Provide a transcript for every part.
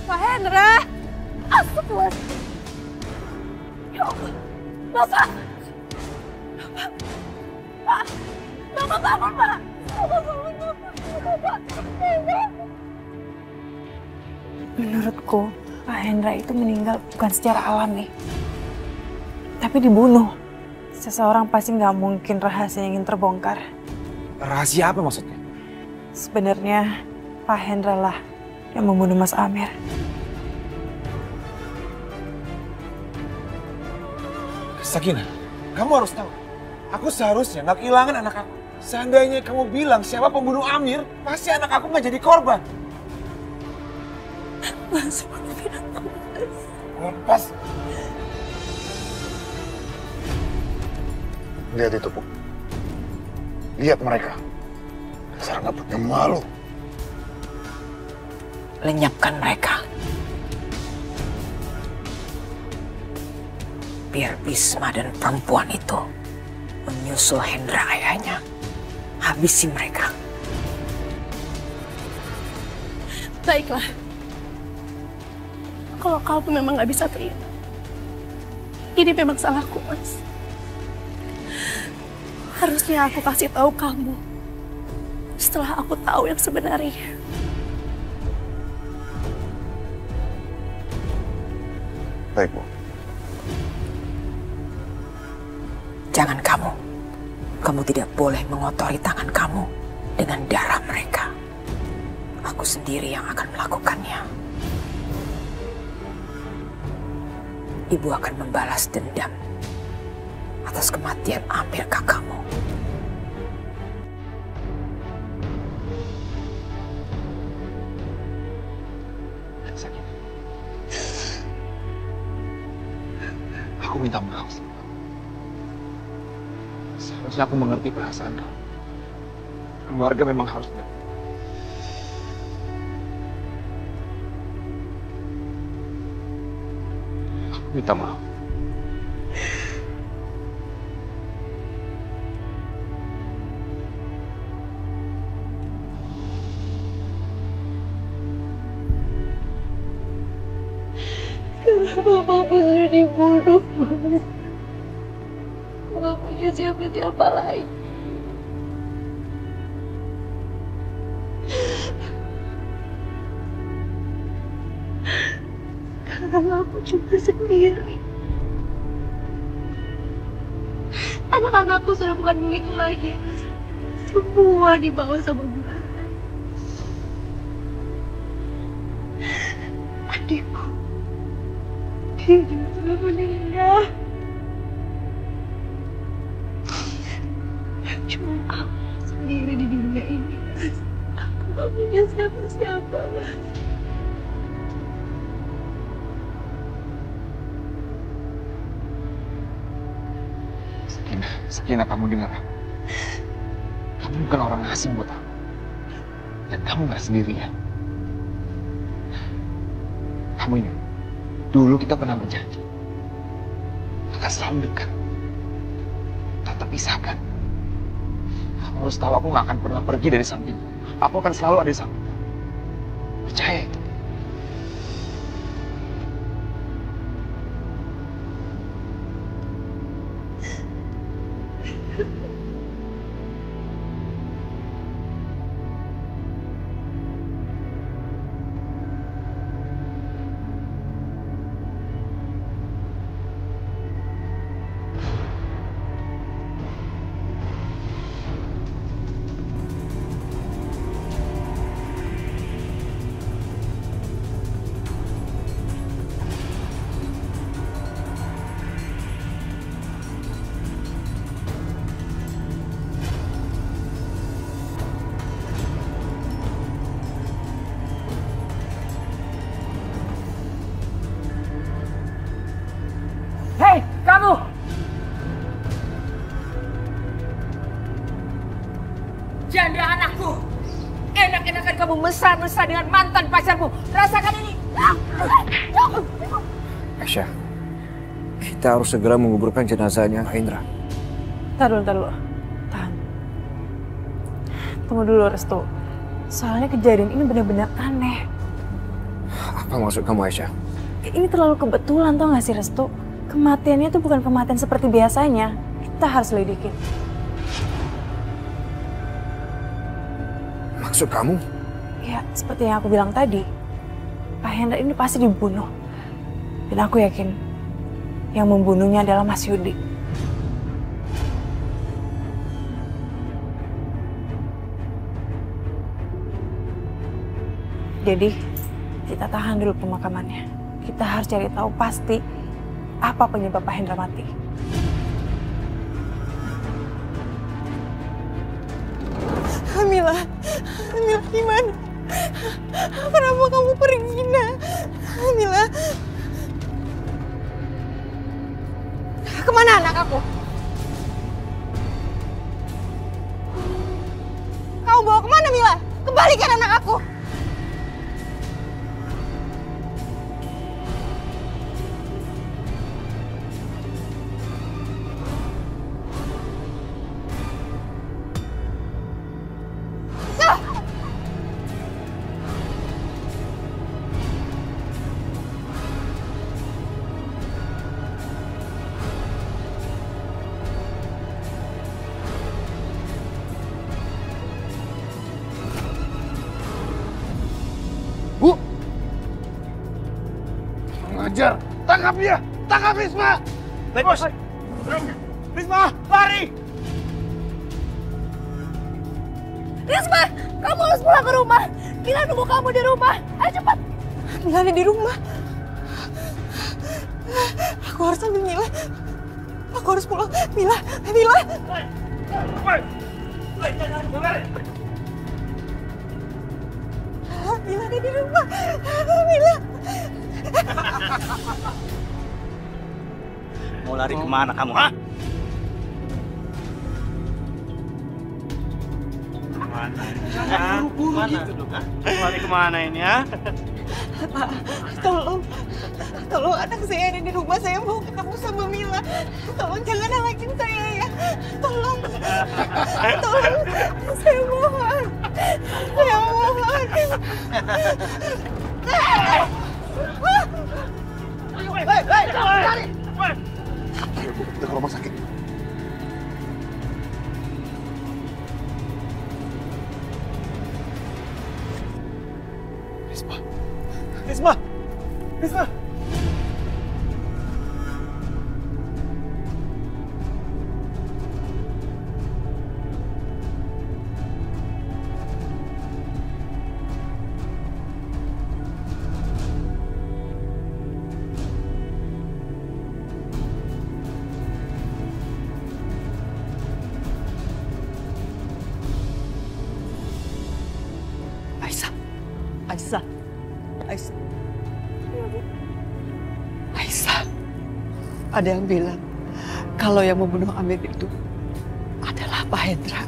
Pak Hendra! Astagfirullah! Ya Allah! Bapak! Pak! Bapak bangun, Pak! Bapak bangun, Bapak! Menurutku, Pak Hendra itu meninggal bukan secara alami, tapi dibunuh. Seseorang pasti nggak mungkin rahasia yang ingin terbongkar. Rahasia apa maksudnya? Sebenarnya, Pak Hendra lah yang membunuh Mas Amir. Sakinah, kamu harus tahu. Aku seharusnya nggak kehilangan anak aku. Seandainya kamu bilang siapa pembunuh Amir, pasti anak aku nggak jadi korban. Mas, maafin aku, Mas. Lepas. Lihat itu, Bu. Lihat mereka. Dasar nggak punya malu. Lenyapkan mereka. Biar Bisma dan perempuan itu menyusul Hendra ayahnya. Habisi mereka. Baiklah. Kalau kamu memang nggak bisa terima. Ini memang salahku, Mas. Harusnya aku kasih tahu kamu setelah aku tahu yang sebenarnya. Baik, Bu. Jangan kamu. Kamu tidak boleh mengotori tangan kamu dengan darah mereka. Aku sendiri yang akan melakukannya. Ibu akan membalas dendam atas kematian Amir kakakmu. Sakit. Aku minta maaf sama kamu. Seharusnya aku mengerti perasaan kamu. Keluarga memang harus mengerti. Aku minta maaf. Kenapa Bapak sudah dibunuh, Mas? Nggak punya siapa-siapa lagi. Karena aku cuma sendiri. Anak-anakku sudah bukan milikku lagi. Semua dibawa sama Belanda. Adikku, dia juga sudah meninggal. Cuma aku sendiri di dunia ini. Aku gak punya siapa-siapa, Mas. Sakinah, kamu dengar aku. Kamu bukan orang asing buat aku. Dan kamu gak sendirian. Kamu ingat, dulu kita pernah berjanji akan selalu dekat, tak terpisahkan. Kamu harus tahu aku gak akan pernah pergi dari samping. Aku akan selalu ada di samping. Percaya itu. Hei, kamu! Janda anakku! Enak-enakan kamu mesra-mesra dengan mantan pacarmu. Rasakan ini! Aisyah, kita harus segera menguburkan jenazahnya Hendra. Tahan dulu. Tahan. Tunggu dulu, Restu. Soalnya kejadian ini benar-benar aneh. Apa Apa maksud kamu, Aisyah? Ini terlalu kebetulan, tau gak sih Restu? Kematiannya tuh bukan kematian seperti biasanya. Kita harus lidikin. Maksud kamu? Ya, seperti yang aku bilang tadi. Pak Hendra ini pasti dibunuh. Dan aku yakin yang membunuhnya adalah Mas Yudi. Jadi, kita tahan dulu pemakamannya. Kita harus cari tahu pasti apa penyebab Pak Hendra mati. Mila gimana? Kenapa kamu pergi, Nak? Mila, kemana anak aku? Kamu bawa kemana, Mila? Kembalikan anak aku! Bu! Mengajar! Tangkap dia! Tangkap Risma! Bos! Risma, lari! Risma, kamu harus pulang ke rumah. Mila nunggu kamu di rumah. Ayo cepat. Mila ada di rumah. Aku harus ambil Mila. Aku harus pulang. Mila. Mila ada di rumah. Mila. Mau lari kemana kamu, ha? Kemana gitu dong, ha? Lari kemana ini, ha? Pak, tolong anak saya ada di rumah. Saya mau ketemu sama Mila. Tolong jangan halakin saya ya. Tolong, saya mohon. Saya mohon. Ayo, Bu, kita ke rumah sakit. Risma! Risma! Risma! Aisyah, ada yang bilang kalau yang membunuh Amir itu adalah Pak Hendra.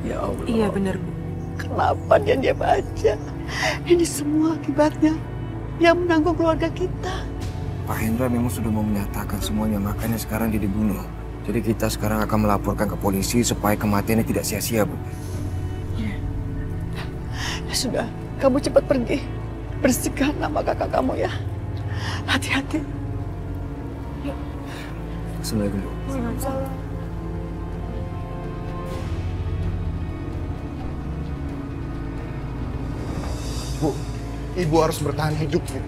Ya Allah. Iya benar, Bu. Kenapa dia diam aja? Ini semua akibatnya yang menanggung keluarga kita. Pak Hendra memang sudah mau menyatakan semuanya, makanya sekarang dia dibunuh. Jadi kita sekarang akan melaporkan ke polisi supaya kematiannya tidak sia-sia, Bu. Ya sudah, kamu cepat pergi. Bersihkan nama kakak kamu ya. Hati-hati. Assalamualaikum, Bu. Bu, Ibu harus bertahan hidup, Bu.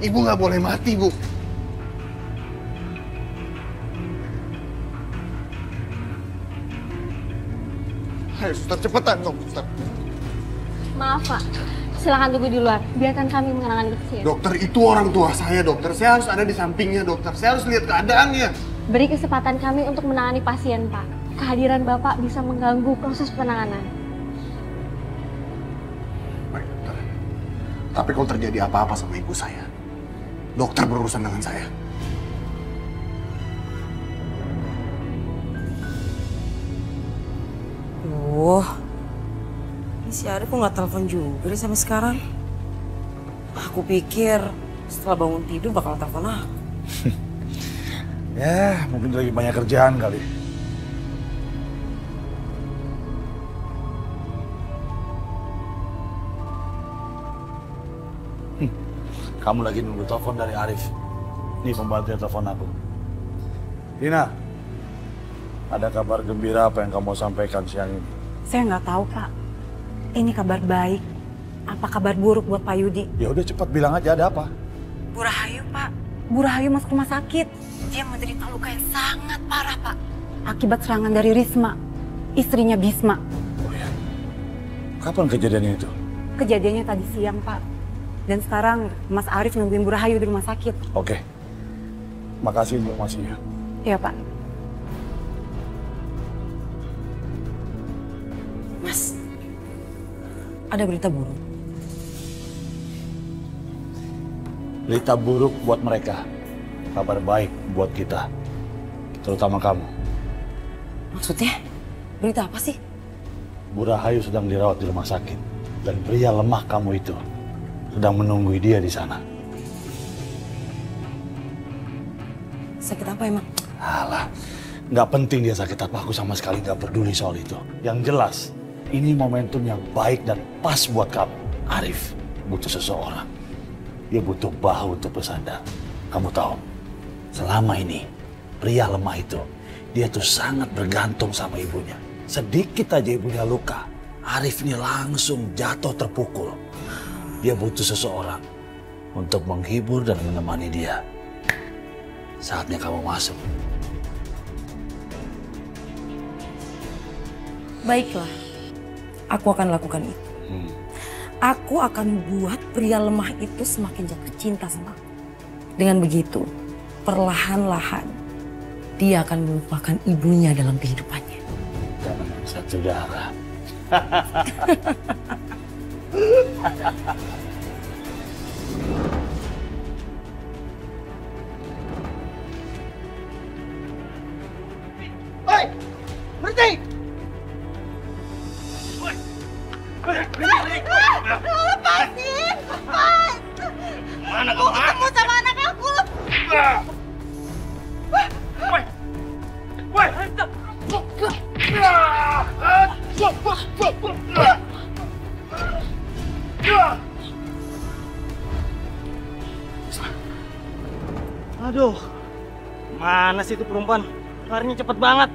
Ibu nggak boleh mati, Bu. Ayo, Suster, cepetan dong, Suster. Maaf, Pak. Silakan tunggu di luar. Biarkan kami mengenangani pasien. Dokter, itu orang tua saya, dokter. Saya harus ada di sampingnya, dokter. Saya harus lihat keadaannya. Beri kesempatan kami untuk menangani pasien, Pak. Kehadiran Bapak bisa mengganggu proses penanganan. Baik, dokter. Tapi kalau terjadi apa-apa sama ibu saya, dokter berurusan dengan saya. Ini si Arif kok nggak telepon juga deh sampai sekarang. Aku pikir setelah bangun tidur bakal telepon aku. Ya, mungkin lagi banyak kerjaan kali. Kamu lagi nunggu telepon dari Arif. Ini pembantunya telepon aku. Dina, ada kabar gembira apa yang kamu sampaikan siang ini? Saya nggak tahu, Pak. Ini kabar baik. Apa kabar buruk buat Pak Yudi? Ya udah cepat bilang aja ada apa. Bu Rahayu, Pak. Bu Rahayu masuk rumah sakit. Dia menderita luka yang sangat parah, Pak. Akibat serangan dari Risma, istrinya Bisma. Oh ya. Kapan kejadiannya itu? Kejadiannya tadi siang, Pak. Dan sekarang Mas Arif nungguin Bu Rahayu di rumah sakit. Oke. Makasih informasinya. Iya, Pak. Mas, ada berita buruk. Berita buruk buat mereka. Kabar baik buat kita. Terutama kamu. Maksudnya? Berita apa sih? Bu Rahayu sedang dirawat di rumah sakit. Dan pria lemah kamu itu sedang menunggu dia di sana. Sakit apa emang? Alah, nggak penting dia sakit apa, aku sama sekali nggak peduli soal itu. Yang jelas, ini momentum yang baik dan pas buat kamu. Arif butuh seseorang. Dia butuh bahu untuk bersandar. Kamu tahu, selama ini pria lemah itu, dia tuh sangat bergantung sama ibunya. Sedikit aja ibunya luka, Arif ini langsung jatuh terpukul. Dia butuh seseorang untuk menghibur dan menemani dia. Saatnya kamu masuk. Baiklah, aku akan lakukan itu. Aku akan buat pria lemah itu semakin jatuh cinta sama aku. Dengan begitu, perlahan-lahan dia akan melupakan ibunya dalam kehidupannya. Karena satu darah. Hei, berhenti! Lepasin! Lepas! Mana Aku ketemu sama anak aku! Aduh, mana sih itu perempuan? Larinya cepet banget.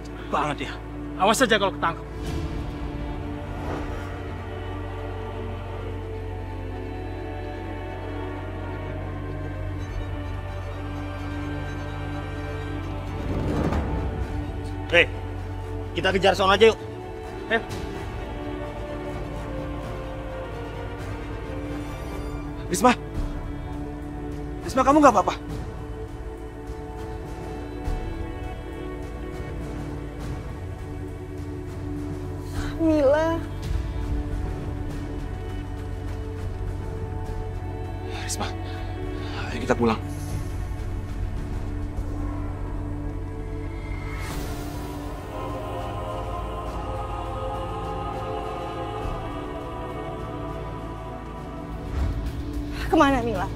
Cepet banget ya. Awas saja kalau ketangkep. Hei, kita kejar sono aja yuk. Ayo. Risma! Risma, kamu nggak apa-apa? Mila. Risma, ayo kita pulang. Kemana Mila?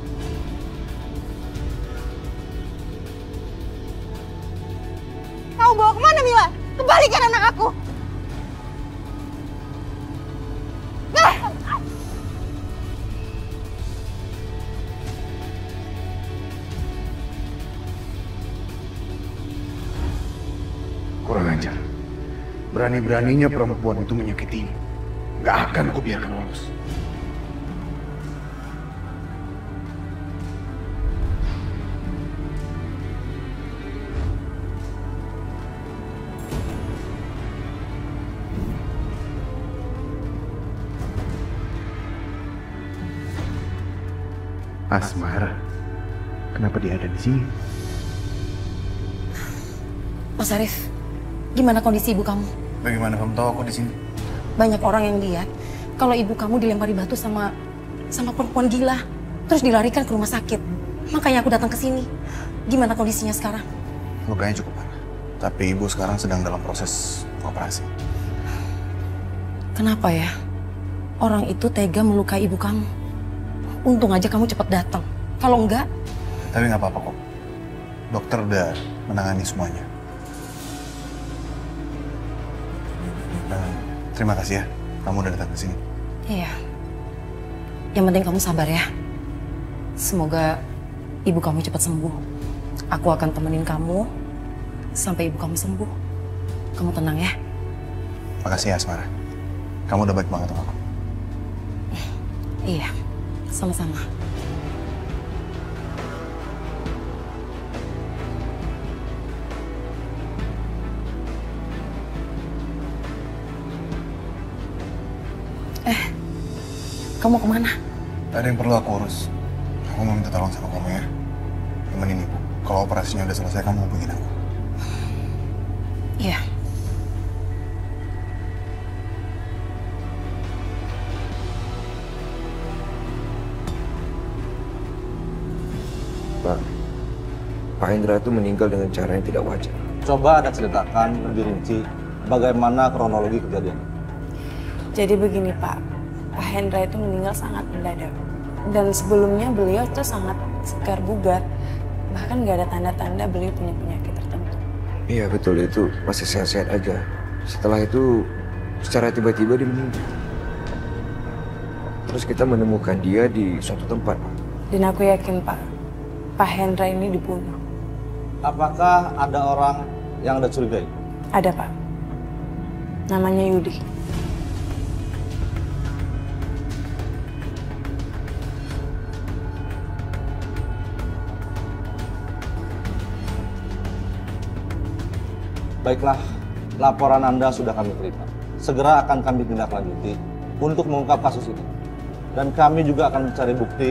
Kau bawa kemana Mila? Kembalikan anak aku! Kurang ajar. Berani-beraninya perempuan itu menyakitimu. Gak akan aku biarkan lolos. Asmara, kenapa dia ada di sini? Mas Arif, gimana kondisi ibu kamu? Bagaimana kamu tahu aku di sini? Banyak orang yang lihat kalau ibu kamu dilempari batu sama perempuan gila, terus dilarikan ke rumah sakit. Makanya aku datang ke sini. Gimana kondisinya sekarang? Lukanya cukup parah, tapi ibu sekarang sedang dalam proses operasi. Kenapa ya? Orang itu tega melukai ibu kamu. Untung aja kamu cepat datang. Kalau enggak... Tapi nggak apa-apa kok. Dokter udah menangani semuanya. Terima kasih ya, kamu udah datang ke sini. Iya. Yang penting kamu sabar ya. Semoga ibu kamu cepat sembuh. Aku akan temenin kamu sampai ibu kamu sembuh. Kamu tenang ya. Makasih ya Asmara. Kamu udah baik banget sama aku. Iya, sama-sama. Kamu kemana? Ada yang perlu aku urus. Aku mau minta tolong sama kamu ya. Temenin ibu. Kalau operasinya udah selesai, kamu hubungin aku. Iya. Pak Hendra itu meninggal dengan cara yang tidak wajar. Coba Anda ceritakan lebih rinci bagaimana kronologi kejadian. Jadi begini Pak, Pak Hendra itu meninggal sangat mendadak. Dan sebelumnya beliau tuh sangat segar bugar. Bahkan nggak ada tanda-tanda beliau punya penyakit tertentu. Iya betul, itu masih sehat-sehat aja. Setelah itu secara tiba-tiba dia meninggal. Terus kita menemukan dia di suatu tempat. Dan aku yakin Pak Hendra ini dibunuh. Apakah ada orang yang Anda curigai? Ada Pak. Namanya Yudi. Baiklah, laporan Anda sudah kami terima. Segera akan kami tindaklanjuti untuk mengungkap kasus ini. Dan kami juga akan mencari bukti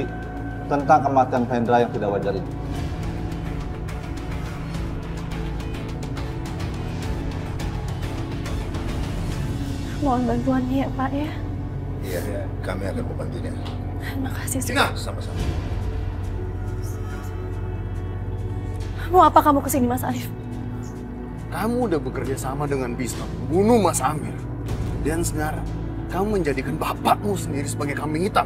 tentang kematian Hendra yang tidak wajar ini. Mohon bantuannya ya Pak ya. Iya, kami akan membantunya. Terima kasih. Nah, sama-sama. Mau apa kamu kesini Mas Arif? Kamu udah bekerja sama dengan Bisma, bunuh Mas Amir. Dan sekarang, kamu menjadikan bapakmu sendiri sebagai kambing hitam.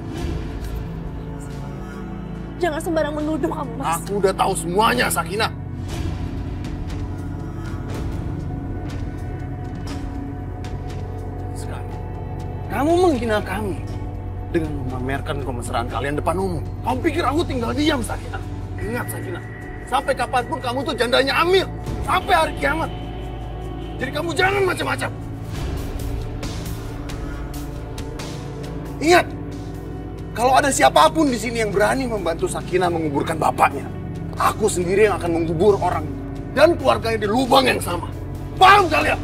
Jangan sembarang menuduh kamu, Mas. Aku udah tahu semuanya, Sakinah. Sekarang, kamu menghina kami dengan memamerkan kemesraan kalian depan umum. Kamu pikir aku tinggal diam, Sakinah? Ingat, Sakinah. Sampai kapanpun kamu tuh jandanya Amir. Sampai hari kiamat. Jadi kamu jangan macam-macam. Ingat, kalau ada siapapun di sini yang berani membantu Sakinah menguburkan bapaknya, aku sendiri yang akan mengubur orang dan keluarganya di lubang yang sama. Paham kalian?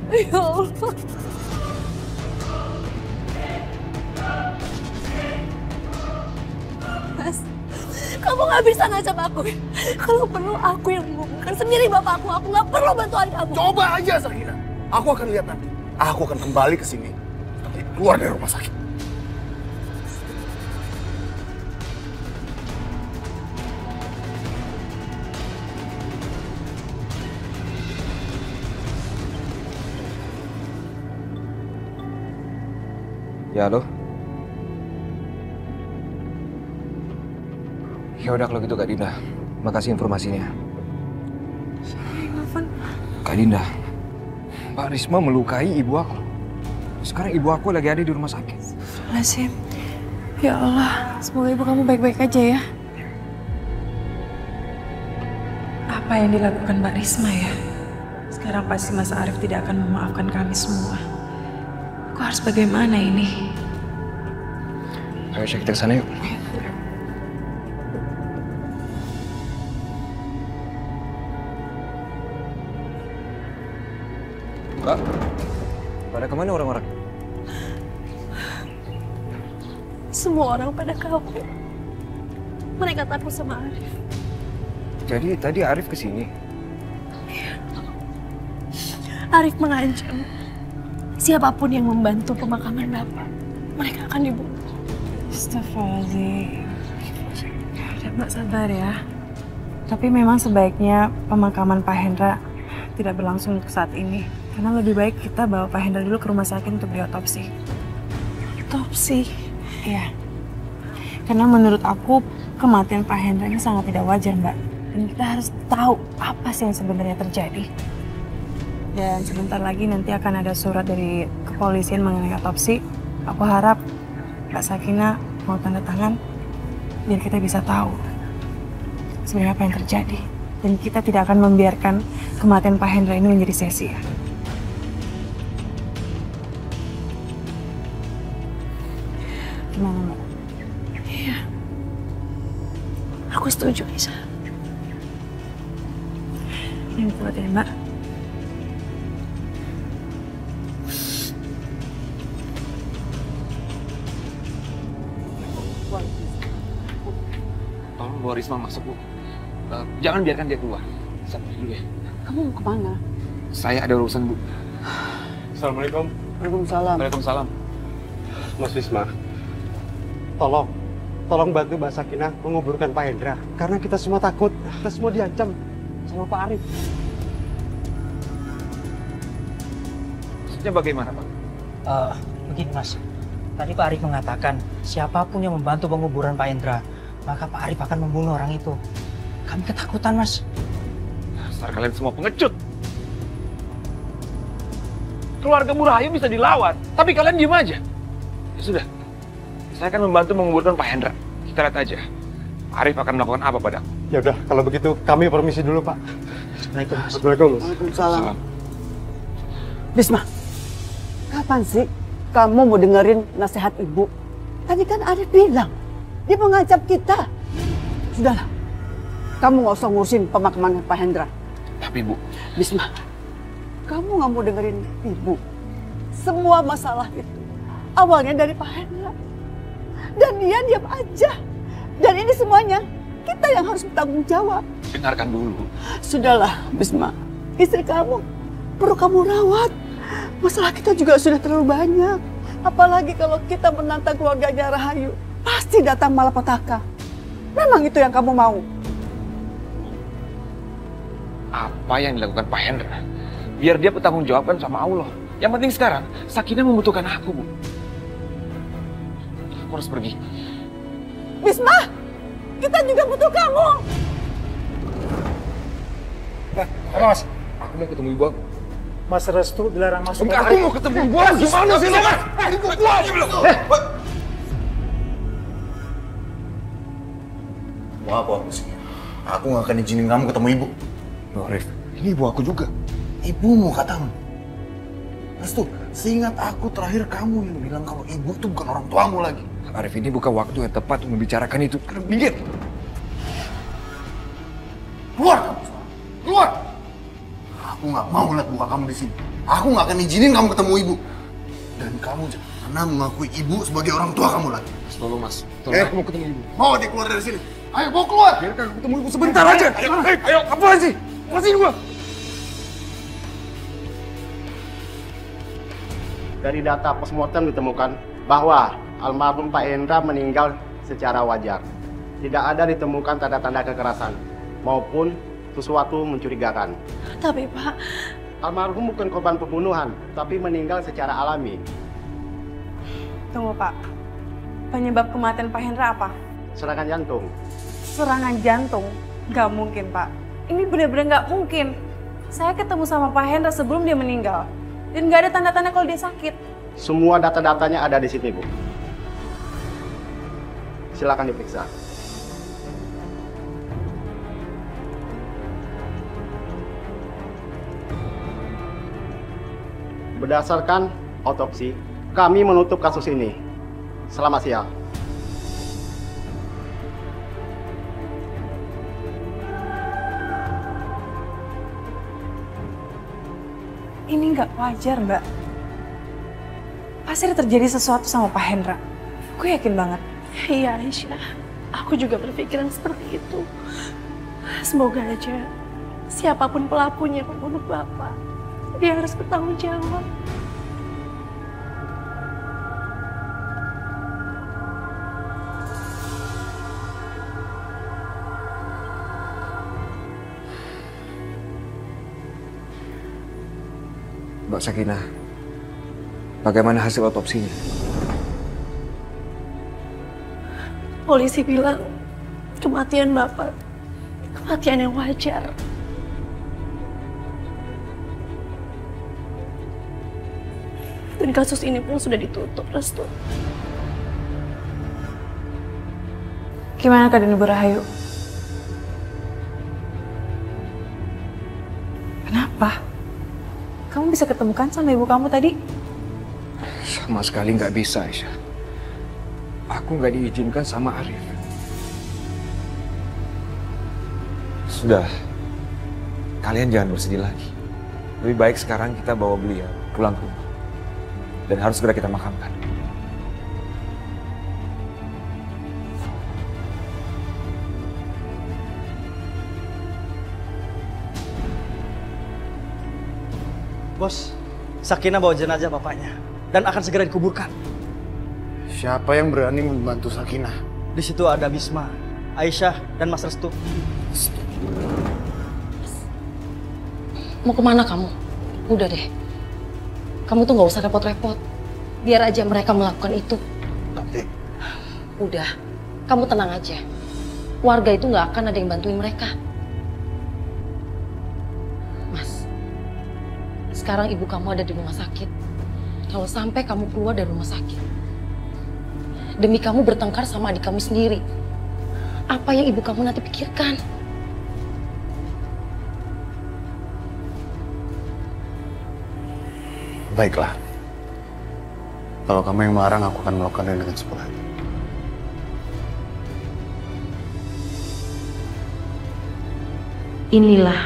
Ya Allah. Mas, kamu nggak bisa ngajak aku. Kalau perlu aku yang menguburkan sendiri bapakku. Aku nggak perlu bantuan kamu. Coba aja, Sakinah. Aku akan lihat nanti. Aku akan kembali ke sini. Tapi keluar dari rumah sakit. Ya halo. Ya udah kalau gitu Kak Dinda, makasih informasinya. Kak Dinda, Pak Risma melukai ibu aku. Sekarang ibu aku lagi ada di rumah sakit. Lazim. Ya Allah, semoga ibu kamu baik-baik aja ya. Apa yang dilakukan Mbak Risma ya? Sekarang pasti Mas Arif tidak akan memaafkan kami semua. Aku harus bagaimana ini? Ayo kita ke sana yuk. Kak, pada kemana orang-orang? Semua orang pada kabur. Mereka takut sama Arif. Jadi tadi Arif kesini? Arif mengancam siapapun yang membantu pemakaman Bapak, mereka akan dibunuh. Astagfirullahaladzim. Udah Mbak sabar ya. Tapi memang sebaiknya pemakaman Pak Hendra tidak berlangsung untuk saat ini. Karena lebih baik kita bawa Pak Hendra dulu ke rumah sakit untuk diotopsi. Otopsi? Iya. Karena menurut aku kematian Pak Hendra ini sangat tidak wajar, Mbak. Dan kita harus tahu apa sih yang sebenarnya terjadi. Dan sebentar lagi nanti akan ada surat dari kepolisian mengenai otopsi. Aku harap Kak Sakina mau tanda tangan biar kita bisa tahu sebenarnya apa yang terjadi. Dan kita tidak akan membiarkan kematian Pak Hendra ini menjadi sia-sia. Gimana, Mbak? Iya. Aku setuju, Isa. Ini buat ya, Mbak. Tolong bawa Risma masuk, Bu. Jangan biarkan dia keluar. Sampai dulu ya. Kamu mau kemana? Saya ada urusan, Bu. Assalamualaikum. Waalaikumsalam. Waalaikumsalam. Mas Wisma, tolong bantu Mbak Sakinah menguburkan Pak Hendra. Karena kita semua takut, kita semua diancam sama Pak Arif. Maksudnya bagaimana, Pak? Begini Mas, tadi Pak Arif mengatakan siapapun yang membantu penguburan Pak Hendra, maka Pak Arif akan membunuh orang itu. Kami ketakutan, Mas. Dasar kalian semua pengecut. Keluarga Murahayu bisa dilawan, tapi kalian diem aja. Ya sudah, saya akan membantu menguburkan Pak Hendra. Kita lihat aja, Arif akan melakukan apa padaku. Ya udah, kalau begitu kami permisi dulu, Pak. Assalamualaikum. Assalamualaikum. Waalaikumsalam. Bisma, kapan sih kamu mau dengerin nasihat ibu? Tadi kan Arif bilang, dia mengancam kita. Sudahlah, kamu nggak usah ngurusin pemakaman Pak Hendra. Tapi Bu, Bisma, kamu nggak mau dengerin ibu. Semua masalah itu awalnya dari Pak Hendra. Dan dia diam aja. Dan ini semuanya kita yang harus bertanggung jawab. dengarkan dulu. Sudahlah, Bisma. Istri kamu perlu kamu rawat. Masalah kita juga sudah terlalu banyak. Apalagi kalau kita menantang keluarganya Rahayu. Pasti datang malapetaka. Memang itu yang kamu mau? Apa yang dilakukan Pak Hendra? Biar dia bertanggung jawabkan sama Allah. Yang penting sekarang, Sakinah membutuhkan aku, Bu. Aku harus pergi. Bisma, kita juga butuh kamu. Mas, aku mau ketemu ibu aku. Mas Restu dilarang masuk. Enggak, aku mau ketemu ibu aku. Gimana sih, Mas? Ibu keluar. Mau apa aku sih? Aku nggak akan izinin kamu ketemu ibu. Loh, Arif, ini ibu aku juga. Ibumu katamu. Restu, seingat aku terakhir kamu yang bilang kalau ibu itu bukan orang tuamu lagi. Arif, ini bukan waktu yang tepat untuk membicarakan itu. Minggir. Keluar kamu. Keluar. Aku nggak mau lihat muka kamu di sini. Aku nggak akan izinin kamu ketemu ibu. Dan kamu jangan pernah mengakui ibu sebagai orang tua kamu lagi. Tolong, Mas. Tolong, aku mau ketemu ibu. Mau dia keluar dari sini. Ayo, bawa keluar. Biarkan aku ketemu ibu sebentar aja. Ayo, apaan sih? Lepasin gua. Dari data postmortem ditemukan bahwa almarhum Pak Hendra meninggal secara wajar. Tidak ada ditemukan tanda-tanda kekerasan maupun sesuatu mencurigakan. Tapi Pak, almarhum bukan korban pembunuhan, tapi meninggal secara alami. Tunggu Pak, penyebab kematian Pak Hendra apa? Serangan jantung. Serangan jantung? Gak mungkin Pak. Ini benar-benar gak mungkin. Saya ketemu sama Pak Hendra sebelum dia meninggal. Dan gak ada tanda-tanda kalau dia sakit. Semua data-datanya ada di sini, Bu. Silakan diperiksa. Berdasarkan otopsi, kami menutup kasus ini. Selamat siang. Ini nggak wajar, Mbak. Pasti terjadi sesuatu sama Pak Hendra. Gue yakin banget. Iya, Aisyah. Aku juga berpikiran seperti itu. Semoga aja siapapun pelakunya pembunuh Bapak, dia harus bertanggung jawab. Mbak Sakinah, bagaimana hasil otopsinya? Polisi bilang kematian Bapak kematian yang wajar. Dan kasus ini pun sudah ditutup, Restu. Gimana keadaan Ibu Rahayu? Kenapa? Kamu bisa ketemukan sama ibu kamu tadi? Sama sekali nggak bisa, Aisyah. Aku nggak diizinkan sama Arif. Sudah, kalian jangan bersedih lagi. Lebih baik sekarang kita bawa beliau pulang ke rumah. Dan harus segera kita makamkan. Bos, Sakinah bawa jenazah bapaknya dan akan segera dikuburkan. Siapa yang berani membantu Sakinah? Di situ ada Bisma, Aisyah, dan Mas Restu. Mau kemana kamu? Udah deh. Kamu tuh nggak usah repot-repot. Biar aja mereka melakukan itu. Tapi... Udah, kamu tenang aja. Warga itu nggak akan ada yang bantuin mereka. Mas, sekarang ibu kamu ada di rumah sakit. Kalau sampai kamu keluar dari rumah sakit, demi kamu bertengkar sama adik kamu sendiri, apa yang ibu kamu nanti pikirkan? Baiklah. Kalau kamu yang melarang, aku akan melakukannya dengan sepenuh hati. Inilah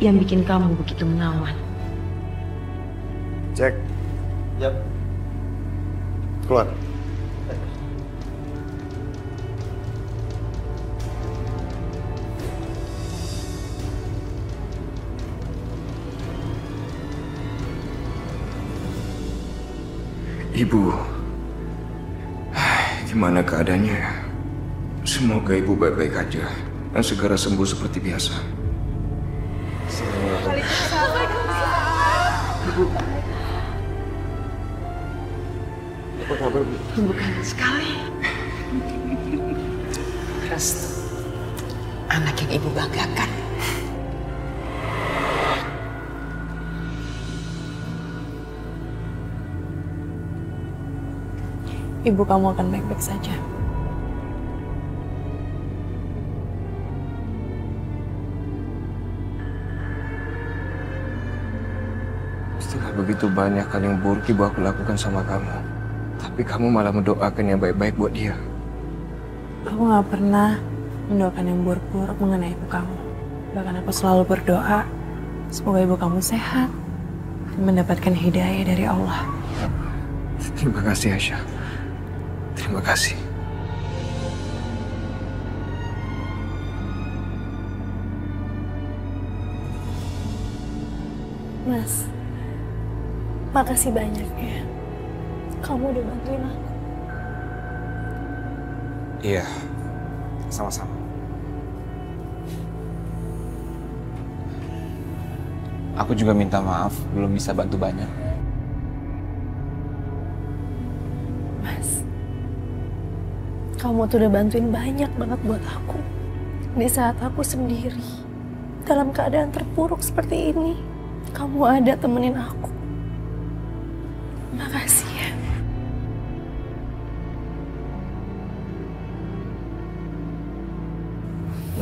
yang bikin kamu begitu menawan. Cek. Yap. Keluar. Ibu, gimana keadaannya? Semoga ibu baik-baik aja dan segera sembuh seperti biasa. Ibu, apa kabar, Bu? Bukan sekali. Restu, anak yang ibu banggakan. Ibu kamu akan baik-baik saja. Setelah begitu banyak hal yang buruk ibu aku lakukan sama kamu, tapi kamu malah mendoakan yang baik-baik buat dia. Aku nggak pernah mendoakan yang buruk-buruk mengenai ibu kamu. Bahkan aku selalu berdoa semoga ibu kamu sehat dan mendapatkan hidayah dari Allah. Terima kasih, Aisyah. Terima kasih. Mas, makasih banyak ya. Kamu udah bantuin aku. Iya, sama-sama. Aku juga minta maaf belum bisa bantu banyak. Mas, kamu tuh udah bantuin banyak banget buat aku. Di saat aku sendiri, dalam keadaan terpuruk seperti ini, kamu ada temenin aku. Makasih ya.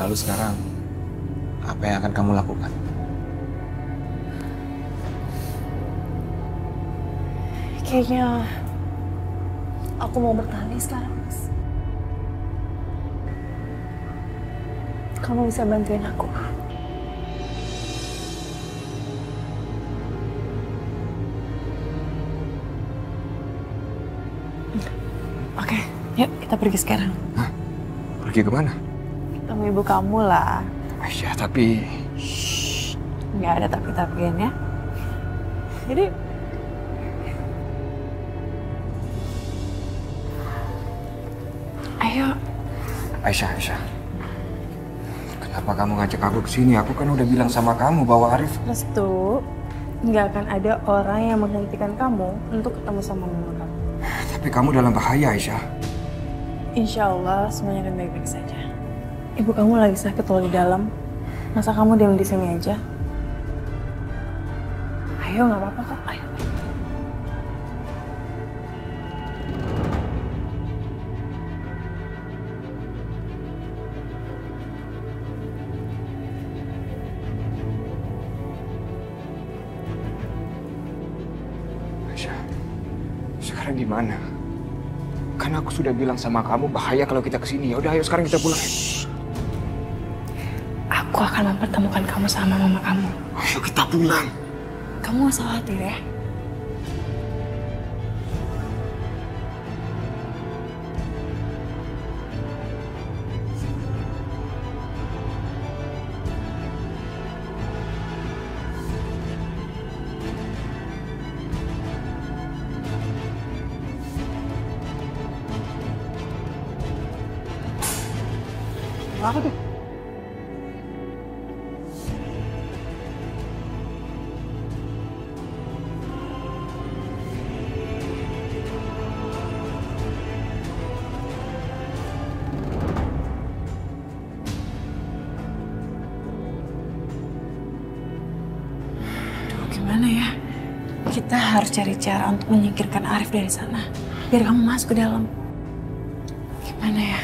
Lalu sekarang, apa yang akan kamu lakukan? Kayaknya aku mau bertani sekarang, Mas. Kamu bisa bantuin aku. Oke, yuk kita pergi sekarang. Hah? Pergi kemana? Ketemu ibu kamu lah. Aisyah, tapi... Nggak ada tapi-tapian ya. Jadi... Ayo. Aisyah. Kenapa kamu ngajak aku ke sini? Aku kan udah bilang sama kamu bahwa Arif... Restu, nggak akan ada orang yang menghentikan kamu untuk ketemu sama mama kamu. Tapi kamu dalam bahaya, Aisyah. Insya Allah semuanya akan baik-baik saja. Ibu kamu lagi sakit loh di dalam. Masa kamu diam di sini aja? Ayo, nggak apa-apa kok. Ayo. Aisyah, sekarang gimana? Kan aku sudah bilang sama kamu bahaya kalau kita kesini. Ya udah, ayo sekarang kita pulang. Aku akan mempertemukan kamu sama mama kamu. Ayo kita pulang. Kamu gak usah khawatir ya. Apa tuh? Gimana ya? Kita harus cari cara untuk menyingkirkan Arif dari sana. Biar kamu masuk ke dalam. Gimana ya?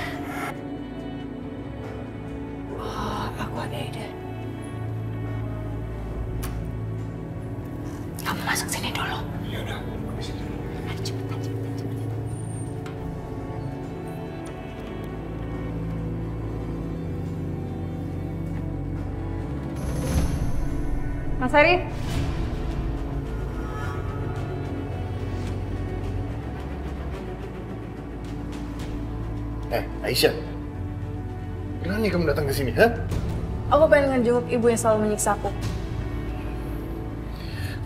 Oh, aku ada ide. Kamu masuk sini dulu. Ya udah. Mas Arif. Aisyah, berani kamu datang ke sini, ha? Aku pengen ngejenguk ibu yang selalu menyiksa aku.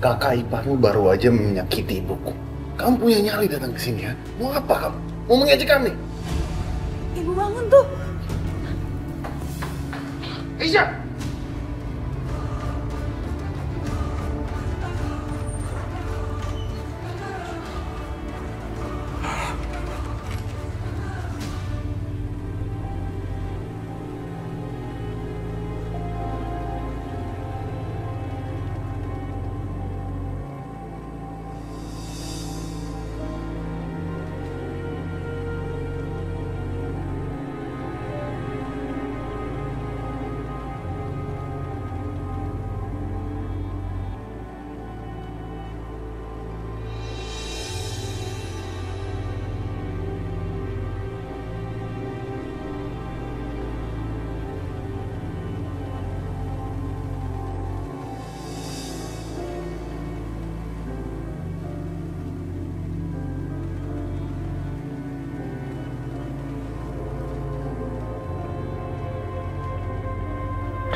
Kakak iparmu baru aja menyakiti ibuku. Kamu punya nyali datang ke sini, ha? Mau apa kamu? Mau mengejek kami? Ibu bangun tuh. Aisyah!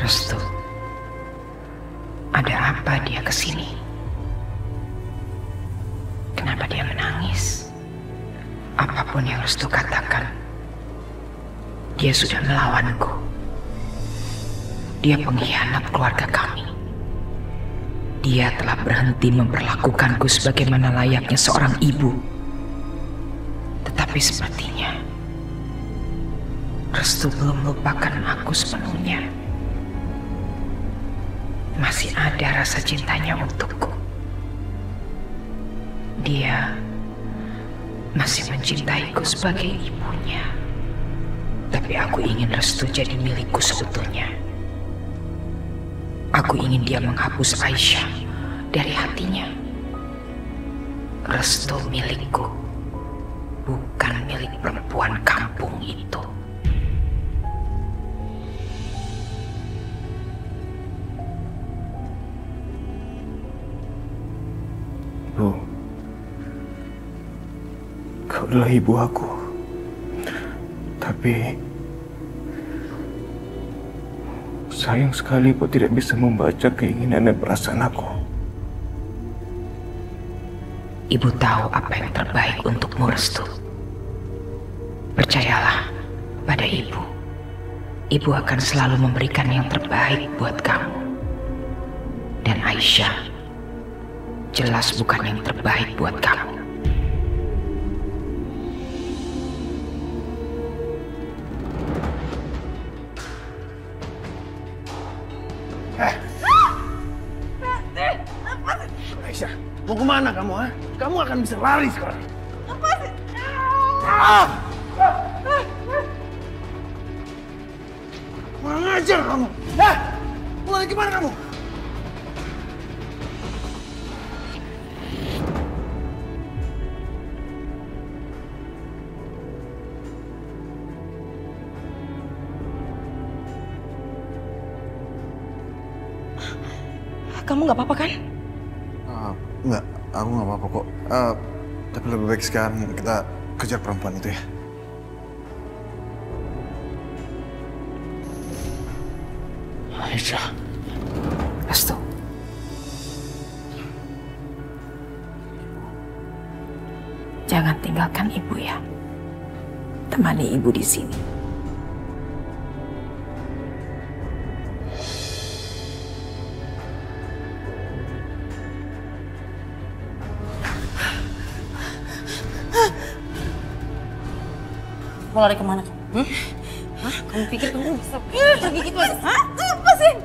Restu, ada apa dia kesini? Kenapa dia menangis? Apapun yang Restu katakan, dia sudah melawanku. Dia pengkhianat keluarga kami. Dia telah berhenti memperlakukanku sebagaimana layaknya seorang ibu. Tetapi sepertinya Restu belum melupakan aku sepenuhnya. Masih ada rasa cintanya untukku. Dia masih mencintaiku sebagai ibunya. Tapi aku ingin Restu jadi milikku seutuhnya. Aku ingin dia menghapus Aisyah dari hatinya. Restu milikku, bukan milik perempuan kampung itu. Bu, kau adalah ibu aku. Tapi sayang sekali Bu tidak bisa membaca keinginan dan perasaan aku. Ibu tahu apa yang terbaik untukmu, Restu. Percayalah pada ibu. Ibu akan selalu memberikan yang terbaik buat kamu. Dan Aisyah jelas bukan yang terbaik buat kamu. Aisyah, mau kemana kamu, ha? Kamu akan bisa lari sekarang. Kurang ajar kamu. Mau lari kemana kamu? Kamu nggak apa-apa kan? Enggak, aku nggak apa-apa kok. Tapi lebih baik sekarang kita kejar perempuan itu ya. Aisyah. Restu. Jangan tinggalkan ibu ya. Temani ibu di sini. Mau lari kemana kamu? Hah? Kamu pikir kamu bisa pergi gitu aja? Hah? Lepasin!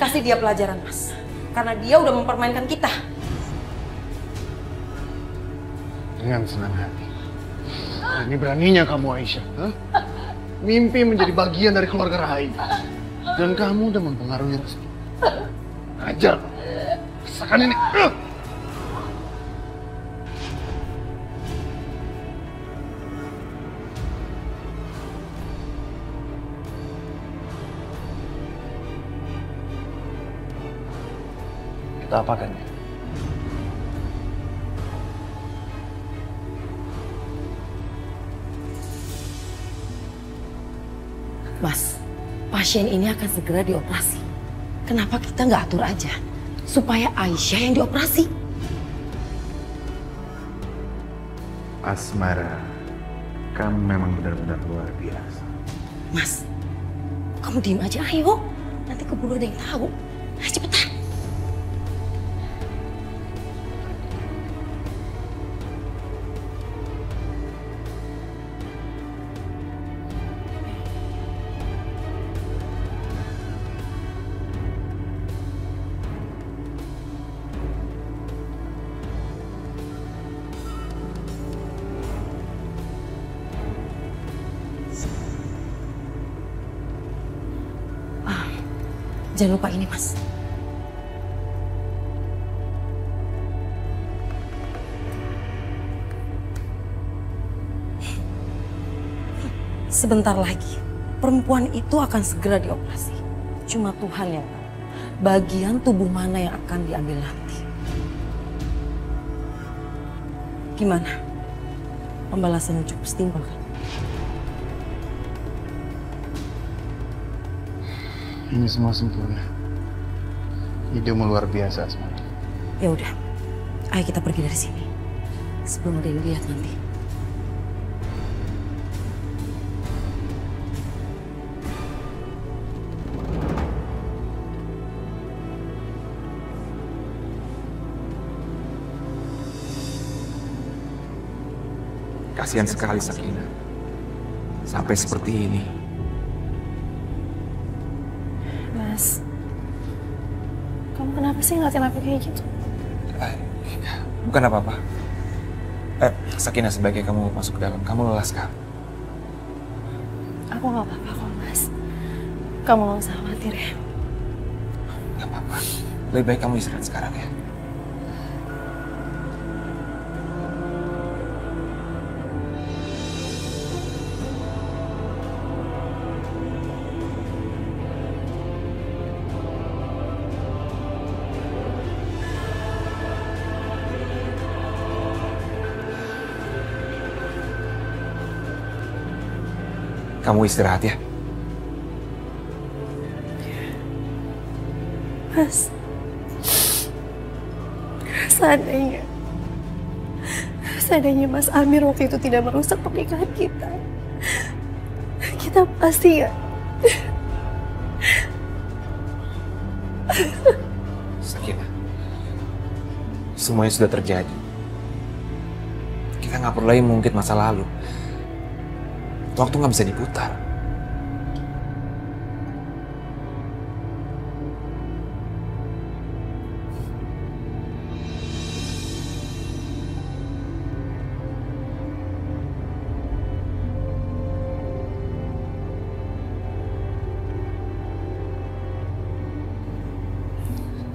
Kasih dia pelajaran, Mas. Karena dia udah mempermainkan kita. Dengan senang hati. Berani-beraninya kamu, Aisyah. Hah? Mimpi menjadi bagian dari keluarga Rahim. Dan kamu udah mempengaruhi Restu. Ajar. Rasakan ini. Kita apakan ya? Mas, pasien ini akan segera dioperasi. Kenapa kita nggak atur aja? Supaya Aisyah yang dioperasi. Asmara, kamu memang benar-benar luar biasa. Mas, kamu diem aja, ayo. Nanti keburu ada yang tahu. Ayo cepetan. Jangan lupa ini, Mas. Sebentar lagi, perempuan itu akan segera dioperasi. Cuma Tuhan yang tahu bagian tubuh mana yang akan diambil nanti. Gimana? Pembalasannya cukup setimpal kan? Ini semua sempurna. Idemu luar biasa, Asmara. Ya udah, ayo kita pergi dari sini sebelum ada yang lihat nanti. Kasihan sekali Sakinah. Sampai seperti ini. Mas, kamu kenapa sih ngeliatin aku kayak gitu? Bukan apa-apa. Sakinah, sebaiknya kamu masuk ke dalam. Kamu lelah sekali. Aku gak apa-apa kok, Mas. Kamu gak usah khawatir ya. Gak apa-apa. Lebih baik kamu istirahat sekarang ya. Kamu istirahat ya. Mas, seandainya Mas Amir waktu itu tidak merusak pernikahan kita pasti ya. Sakinah, semuanya sudah terjadi. Kita nggak perlu lagi mengungkit masa lalu. Waktu nggak bisa diputar.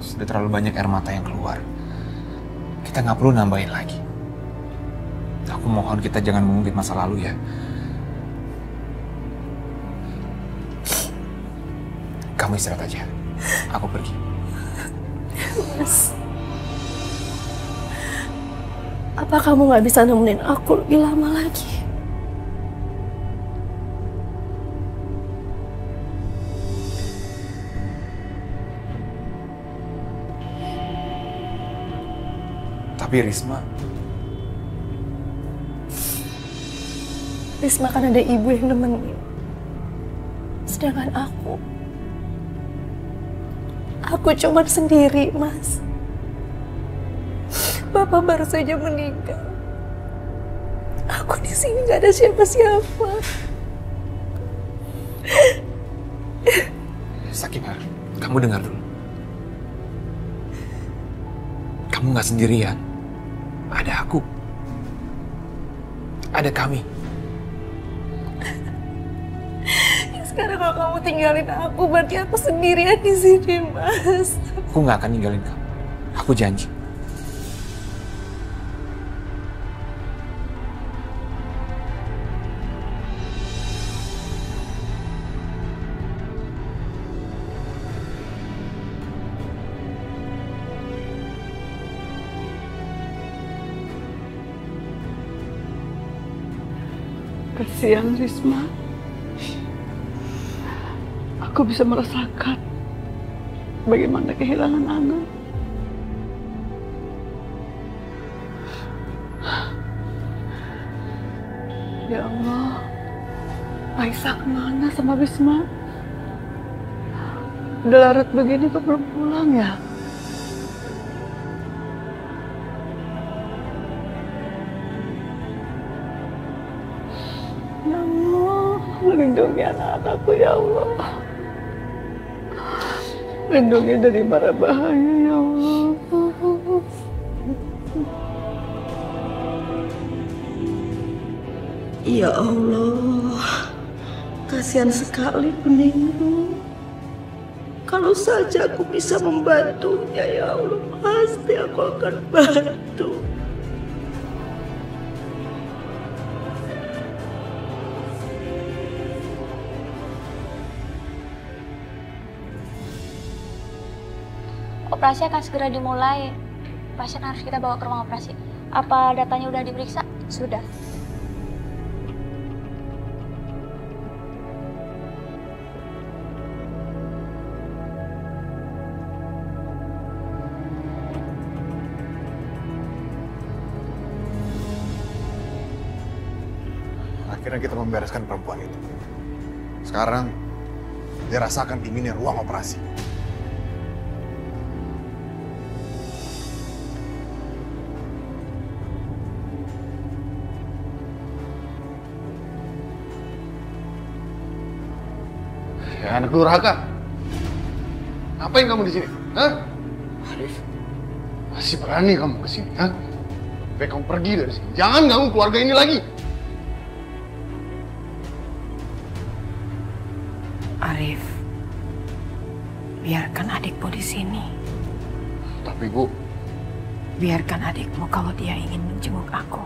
Sudah terlalu banyak air mata yang keluar. Kita nggak perlu nambahin lagi. Aku mohon kita jangan mengungkit masa lalu ya. Kamu istirahat aja. Aku pergi. Mas, apa kamu nggak bisa nemenin aku lebih lama lagi? Tapi Risma kan ada ibu yang nemenin. Sedangkan aku cuma sendiri, Mas. Bapak baru saja meninggal. Aku di sini nggak ada siapa-siapa. Sakinah, kamu dengar dulu. Kamu nggak sendirian. Ada aku. Ada kami. Sekarang kalau kamu tinggalin aku, berarti aku sendirian di sini, Mas. Aku nggak akan ninggalin kamu. Aku janji. Kasihan Risma. Aku bisa merasakan bagaimana kehilangan anak. Ya Allah, Aisyah kemana sama Risma? Udah larut begini kok belum pulang ya? Ya Allah, lindungi anak-anakku ya Allah. Lindungi dari mara bahaya ya Allah. Ya Allah, kasihan sekali Beninggu. Kalau saja aku bisa membantunya ya Allah, pasti aku akan bantu. Operasi akan segera dimulai. Pasien harus kita bawa ke ruang operasi. Apa datanya udah diperiksa? Sudah. Akhirnya kita membereskan perempuan itu. Sekarang, dia rasakan dinginnya ruang operasi. Ya, anak durhaka. Ngapain kamu di sini? Hah? Arif, masih berani kamu ke sini, hah? Baik kamu pergi dari sini. Jangan ganggu keluarga ini lagi. Arif, biarkan adikmu di sini. Tapi Bu, biarkan adikmu kalau dia ingin menjenguk aku.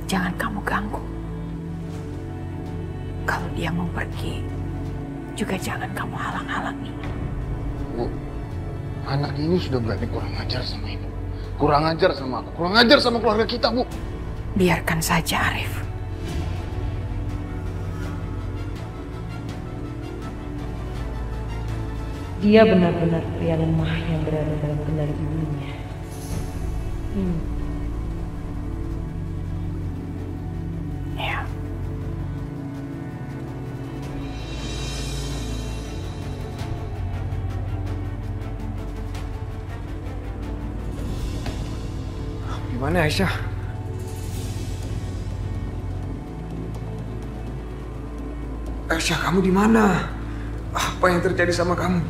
Jangan kamu ganggu. Kalau dia mau pergi, juga jangan kamu halang-halangi. Bu, anak ini sudah berani kurang ajar sama Ibu. Kurang ajar sama aku, kurang ajar sama keluarga kita, Bu. Biarkan saja, Arif. Dia benar-benar pria lemah yang berada dalam kendali ibunya. Ya. Gimana Aisyah? Aisyah, kamu di mana? Apa yang terjadi sama kamu?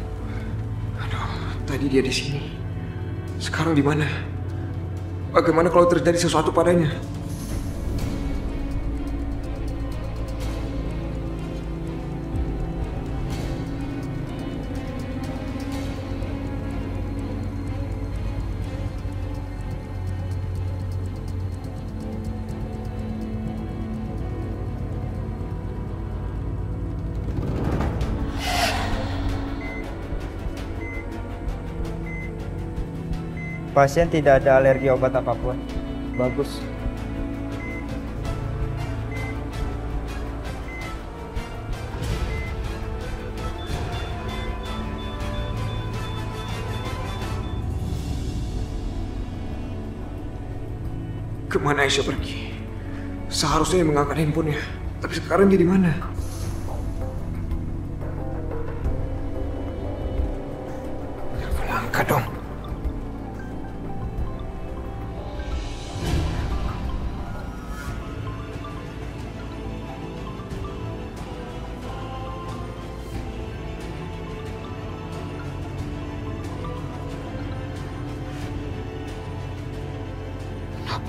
Aduh, tadi dia di sini. Sekarang di mana? Bagaimana kalau terjadi sesuatu padanya? Pasien tidak ada alergi obat apapun. Bagus. Kemana Aisyah pergi? Seharusnya yang mengangkat handphonenya. Tapi sekarang dia di mana? Telepon angkat dong.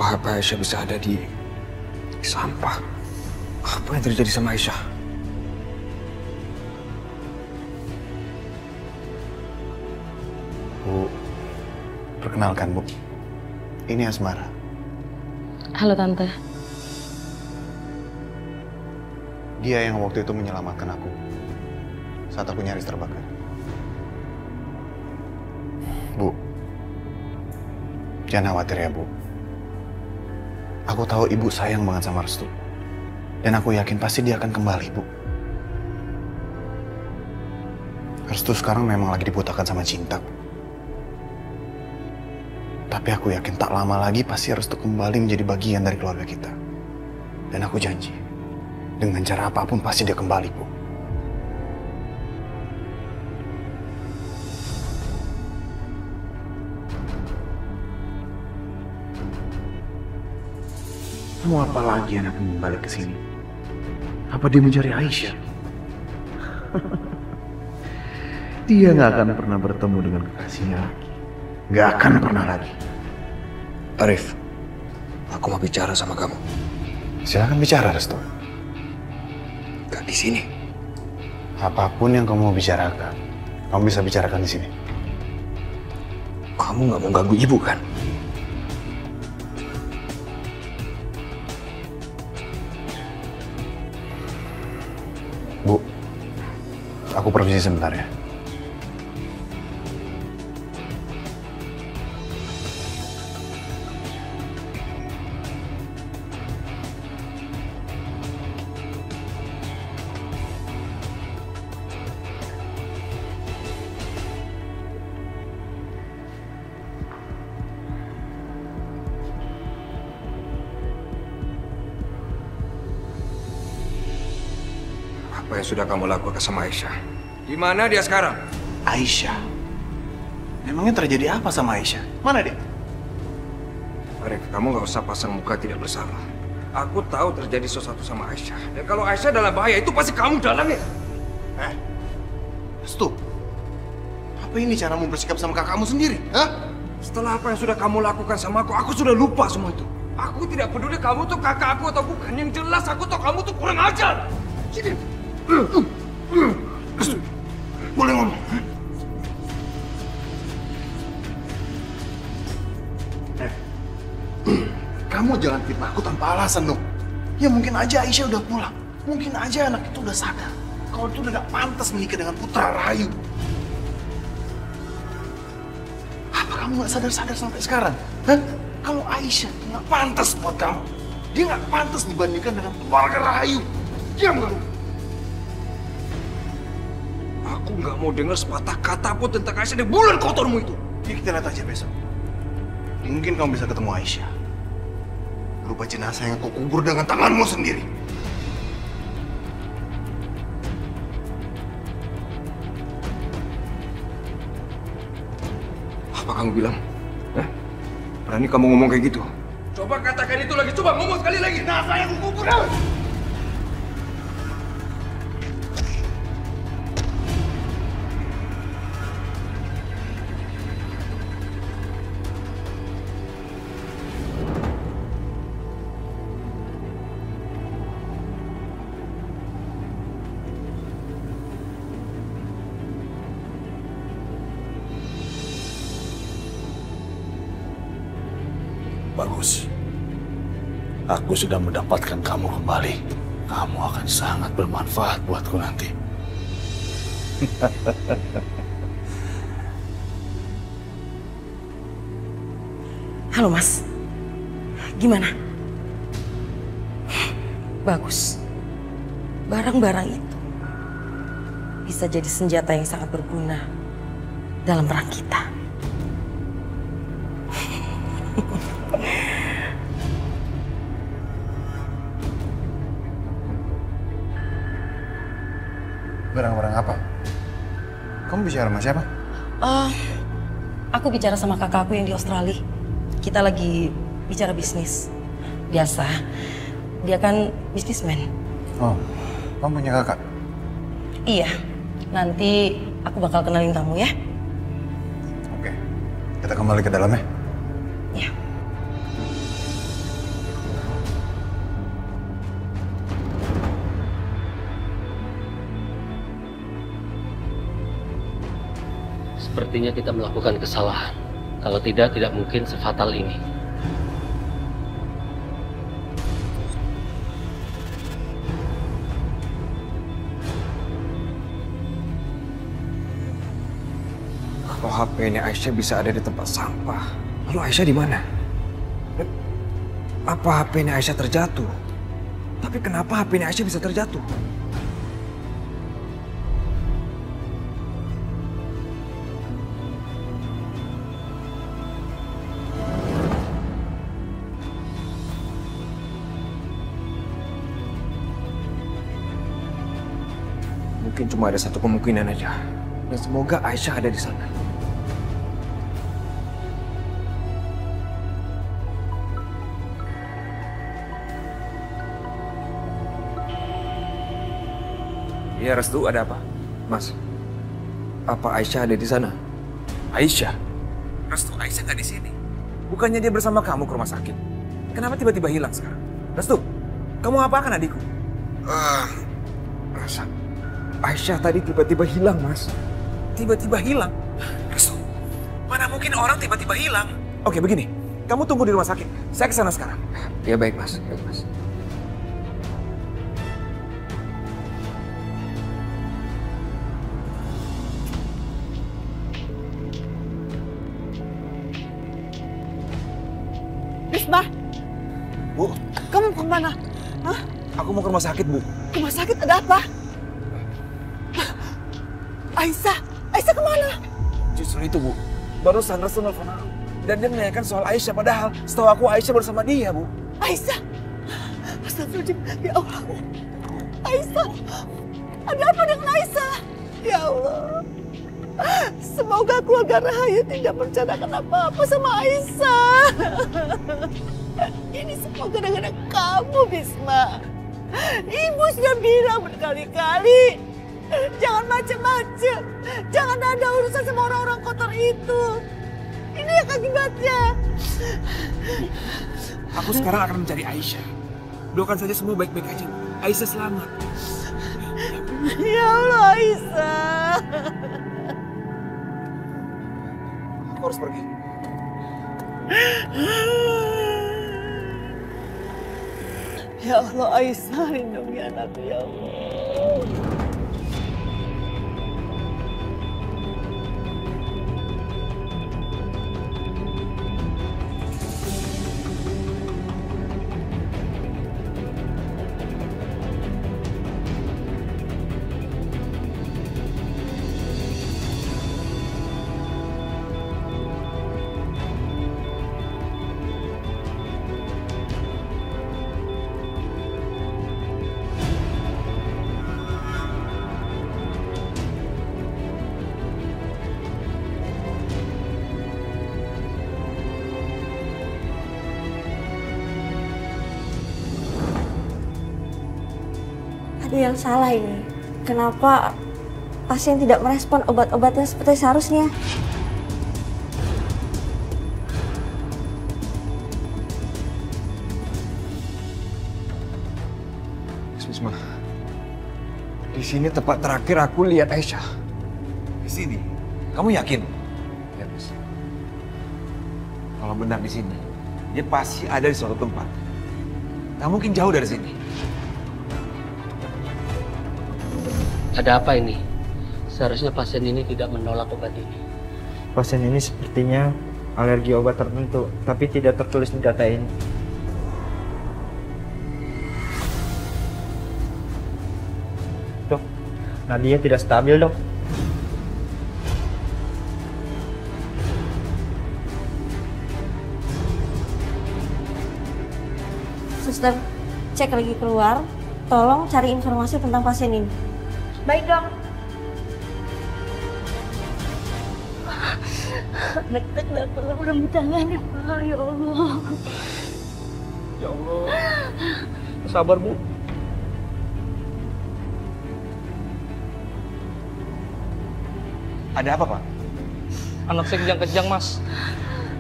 Apa Aisyah bisa ada di sampah? Apa yang terjadi sama Aisyah? Bu, perkenalkan Bu, ini Asmara. Halo Tante. Dia yang waktu itu menyelamatkan aku saat aku nyaris terbakar. Bu, jangan khawatir ya Bu. Aku tahu Ibu sayang banget sama Restu. Dan aku yakin pasti dia akan kembali, Bu. Restu sekarang memang lagi dibutakan sama cinta. Tapi aku yakin tak lama lagi pasti Restu kembali menjadi bagian dari keluarga kita. Dan aku janji, dengan cara apapun pasti dia kembali, Bu. Mau apa lagi anaknya balik ke sini? Apa dia mencari Aisyah? Dia nggak akan pernah bertemu dengan kekasihnya lagi. Nggak akan pernah lagi. Arif, aku mau bicara sama kamu. Silakan bicara, Restu. Gak di sini. Apapun yang kamu mau bicarakan, kamu bisa bicarakan di sini. Kamu nggak mau ganggu ibu kan? Bu, aku permisi sebentar ya. Apa yang sudah kamu lakukan sama Aisyah? Di mana dia sekarang? Aisyah? Memangnya terjadi apa sama Aisyah? Mana dia? Arif, kamu nggak usah pasang muka tidak bersalah. Aku tahu terjadi sesuatu sama Aisyah. Dan kalau Aisyah dalam bahaya, itu pasti kamu dalangnya. Restu, apa ini caramu bersikap sama kakakmu sendiri? Hah? Setelah apa yang sudah kamu lakukan sama aku sudah lupa semua itu. Aku tidak peduli kamu tuh kakak aku atau bukan. Yang jelas aku tahu kamu tuh kurang ajar. Sini. Restu, boleh ngomong? Kamu jangan fitnah aku tanpa alasan dong. Ya mungkin aja Aisyah udah pulang. Mungkin aja anak itu udah sadar kalau itu udah gak pantas menikah dengan putra Rahayu. Apa kamu gak sadar-sadar sampai sekarang? Hah? Kalau Aisyah gak pantas buat kamu. Dia gak pantas dibandingkan dengan keluarga Rahayu. Diam kamu. Aku nggak mau dengar sepatah kata pun tentang Aisyah di bulan kotormu itu. Ya kita lihat aja besok. Mungkin kamu bisa ketemu Aisyah. Berupa jenazah yang kau kubur dengan tanganmu sendiri. Apa kamu bilang? Berani kamu ngomong kayak gitu? Coba katakan itu lagi, coba ngomong sekali lagi. Jenazah yang kau kubur. Bagus. Aku sudah mendapatkan kamu kembali. Kamu akan sangat bermanfaat buatku nanti. Halo Mas, gimana? Bagus. Barang-barang itu bisa jadi senjata yang sangat berguna dalam perang kita. Barang-barang apa? Kamu bicara sama siapa? Aku bicara sama kakakku yang di Australia. Kita lagi bicara bisnis. Biasa, dia kan bisnismen. Oh, kamu punya kakak? Iya, nanti aku bakal kenalin kamu ya. Oke, kita kembali ke dalam ya. Iya. Sepertinya kita melakukan kesalahan. Kalau tidak mungkin sefatal ini. Kalau HP ini Aisyah bisa ada di tempat sampah, lalu Aisyah di mana? Dan apa HP ini Aisyah terjatuh? Tapi kenapa HP ini Aisyah bisa terjatuh? Mungkin cuma ada satu kemungkinan aja. Dan semoga Aisyah ada di sana. Iya, Restu, ada apa? Mas, apa Aisyah ada di sana? Aisyah? Restu, Aisyah nggak di sini. Bukannya dia bersama kamu ke rumah sakit? Kenapa tiba-tiba hilang sekarang? Restu, kamu apakan adikku? Masa? Aisyah tadi tiba-tiba hilang, Mas. Tiba-tiba hilang? Restu, mana mungkin orang tiba-tiba hilang? Oke, begini. Kamu tunggu di rumah sakit. Saya kesana sekarang. Ya, baik, Mas. Baik, Mas. Risma, Bu, kamu kemana? Hah? aku mau ke rumah sakit, Bu. Rumah sakit ada apa? Aisyah kemana? Justru itu, Bu. Barusan Restu nelfon aku. Dan dia menanyakan soal Aisyah, padahal setahu aku Aisyah bersama dia, Bu. Aisyah? Astagfirullahaladzim, ya Allah. Aisyah, ada apa dengan Aisyah? Ya Allah. Semoga keluarga Rahayu tidak merencanakan apa-apa sama Aisyah. Ini semua gara-gara kamu, Bisma. Ibu sudah bilang berkali-kali, jangan macam-macam. Jangan ada urusan sama orang-orang kotor itu. Ini yang akibatnya. Aku sekarang akan mencari Aisyah. Doakan saja semua baik-baik aja. Aisyah selamat. Ya Allah, Aisyah. Aku harus pergi. Ya Allah, Aisyah, lindungi anakku, ya Allah. Ada yang salah ini. Kenapa pasien tidak merespon obat-obatnya seperti seharusnya? Bisma, di sini tempat terakhir aku lihat Aisyah. Di sini? Kamu yakin? Ya, Mas. Kalau benar di sini, dia pasti ada di suatu tempat. Nggak mungkin jauh dari sini. Ada apa ini? Seharusnya pasien ini tidak menolak obat ini. Pasien ini sepertinya alergi obat tertentu, tapi tidak tertulis di data ini. Dok, nadinya tidak stabil, dok. Suster, cek lagi keluar. Tolong cari informasi tentang pasien ini. Baik, Dok. Anak kita kenapa udah ditangani, Pak? Ya Allah. Ya Allah. Sabar, Bu. Ada apa, Pak? Anak saya kejang-kejang, Mas.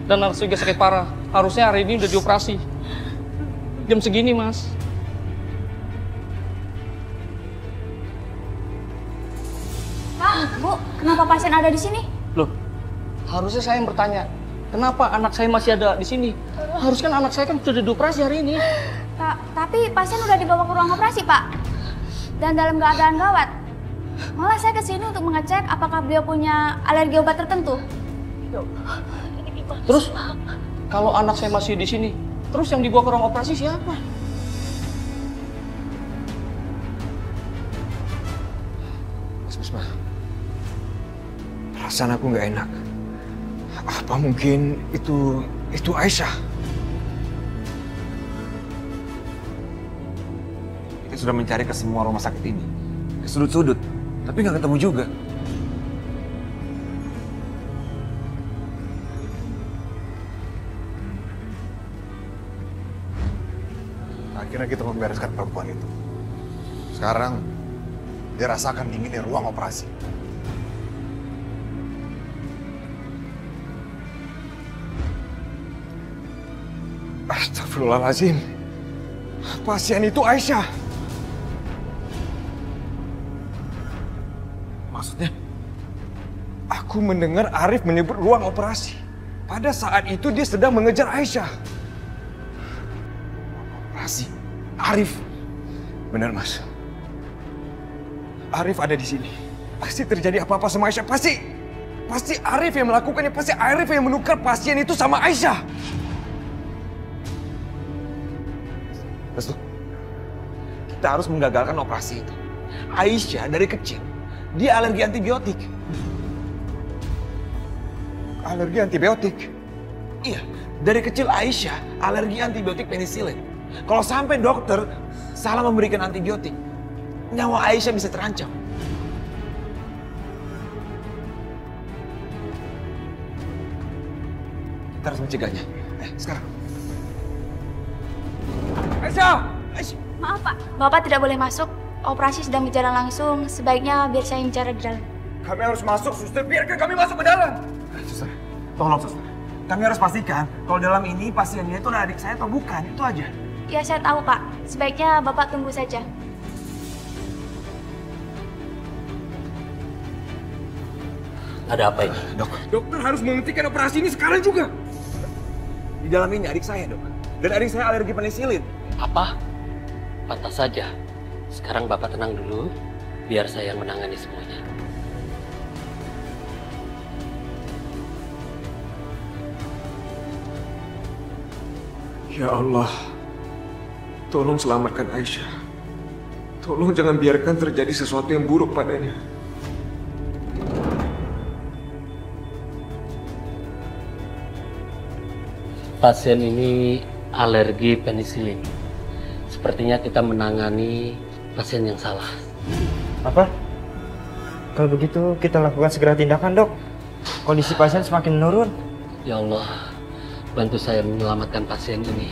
Dan anak saya juga sakit parah. Harusnya hari ini udah dioperasi. Jam segini, Mas. Pak, Bu, kenapa pasien ada di sini? Loh, harusnya saya yang bertanya. Kenapa anak saya masih ada di sini? Harusnya anak saya kan sudah dioperasi hari ini. Pak, tapi pasien udah dibawa ke ruang operasi, Pak. Dan dalam keadaan gawat. Malah saya kesini untuk mengecek apakah beliau punya alergi obat tertentu. Terus, kalau anak saya masih di sini, terus yang dibawa ke ruang operasi siapa? Mas. Perasaan aku nggak enak. Apa mungkin itu Aisyah? Kita sudah mencari ke semua rumah sakit ini, ke sudut-sudut, tapi nggak ketemu juga. Akhirnya kita membereskan perempuan itu. Sekarang dia rasakan dinginnya ruang operasi. Astagfirullahaladzim. Pasien itu Aisyah. Maksudnya, aku mendengar Arif menyebut ruang operasi. Pada saat itu dia sedang mengejar Aisyah. Operasi? Arif? Benar, Mas. Arif ada di sini. Pasti terjadi apa-apa sama Aisyah. Pasti Arif yang melakukannya. Pasti Arif yang menukar pasien itu sama Aisyah. Restu, kita harus menggagalkan operasi itu. Aisyah dari kecil, dia alergi antibiotik. Alergi antibiotik? Iya, dari kecil Aisyah alergi antibiotik penisilin. Kalau sampai dokter salah memberikan antibiotik, nyawa Aisyah bisa terancam. Kita harus mencegahnya. Sekarang. Aisyah! Maaf, Pak. Bapak tidak boleh masuk. Operasi sedang berjalan langsung. Sebaiknya biar saya yang bicara di dalam. Kami harus masuk, suster. Biarkan kami masuk ke dalam. Suster, tolong, suster. Kami harus pastikan kalau dalam ini pasiennya itu adalah adik saya atau bukan. Itu aja. Ya, saya tahu, Pak. Sebaiknya Bapak tunggu saja. Ada apa ini? Dokter harus menghentikan operasi ini sekarang juga. Di dalam ini adik saya, dok. Dan adik saya alergi penisilin. Apa? Pantas saja. Sekarang Bapak tenang dulu, biar saya yang menangani semuanya. Ya Allah, tolong selamatkan Aisyah. Tolong jangan biarkan terjadi sesuatu yang buruk padanya. Pasien ini alergi penisilin. Sepertinya kita menangani pasien yang salah. Apa? Kalau begitu kita lakukan segera tindakan, dok. Kondisi pasien semakin menurun. Ya Allah, bantu saya menyelamatkan pasien ini.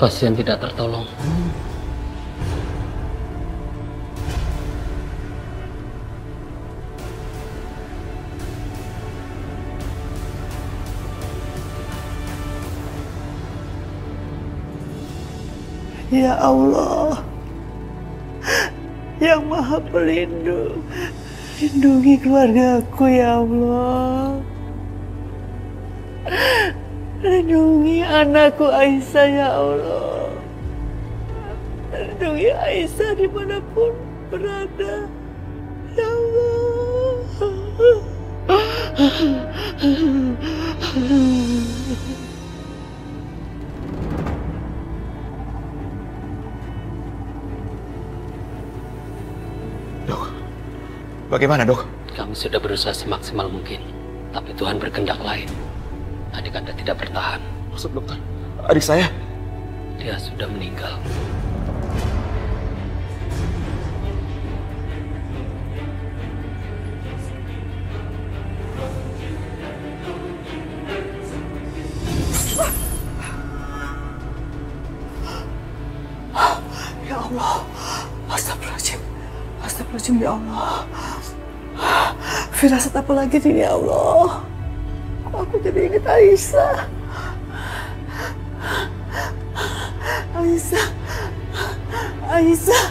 Pasien tidak tertolong. Ya Allah, yang Maha Pelindung, lindungi keluargaku ya Allah. Lindungi anakku Aisyah ya Allah. Lindungi Aisyah dimanapun berada ya Allah. Dok, bagaimana dok? Kami sudah berusaha semaksimal mungkin, tapi Tuhan berkehendak lain. Adik Anda tidak bertahan. Maksud dokter, adik saya? Dia sudah meninggal. Ya Allah, astagfirullahaladzim, astagfirullahaladzim ya Allah. Firasat apa lagi ini ya Allah? Aku jadi ingat Aisyah. Aisyah. Aisyah.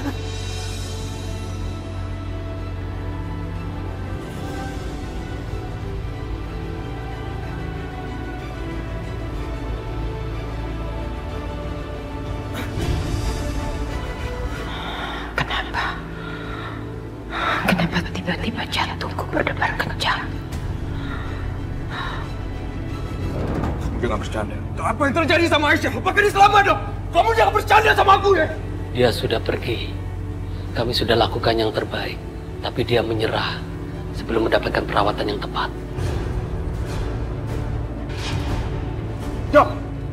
Kenapa tiba-tiba jantungku berdebar kencang? Kamu jangan bercanda. Apa yang terjadi sama Aisyah? Apakah dia selamat dok? Kamu jangan bercanda sama aku ya. Dia sudah pergi. Kami sudah lakukan yang terbaik, tapi dia menyerah sebelum mendapatkan perawatan yang tepat. Dok,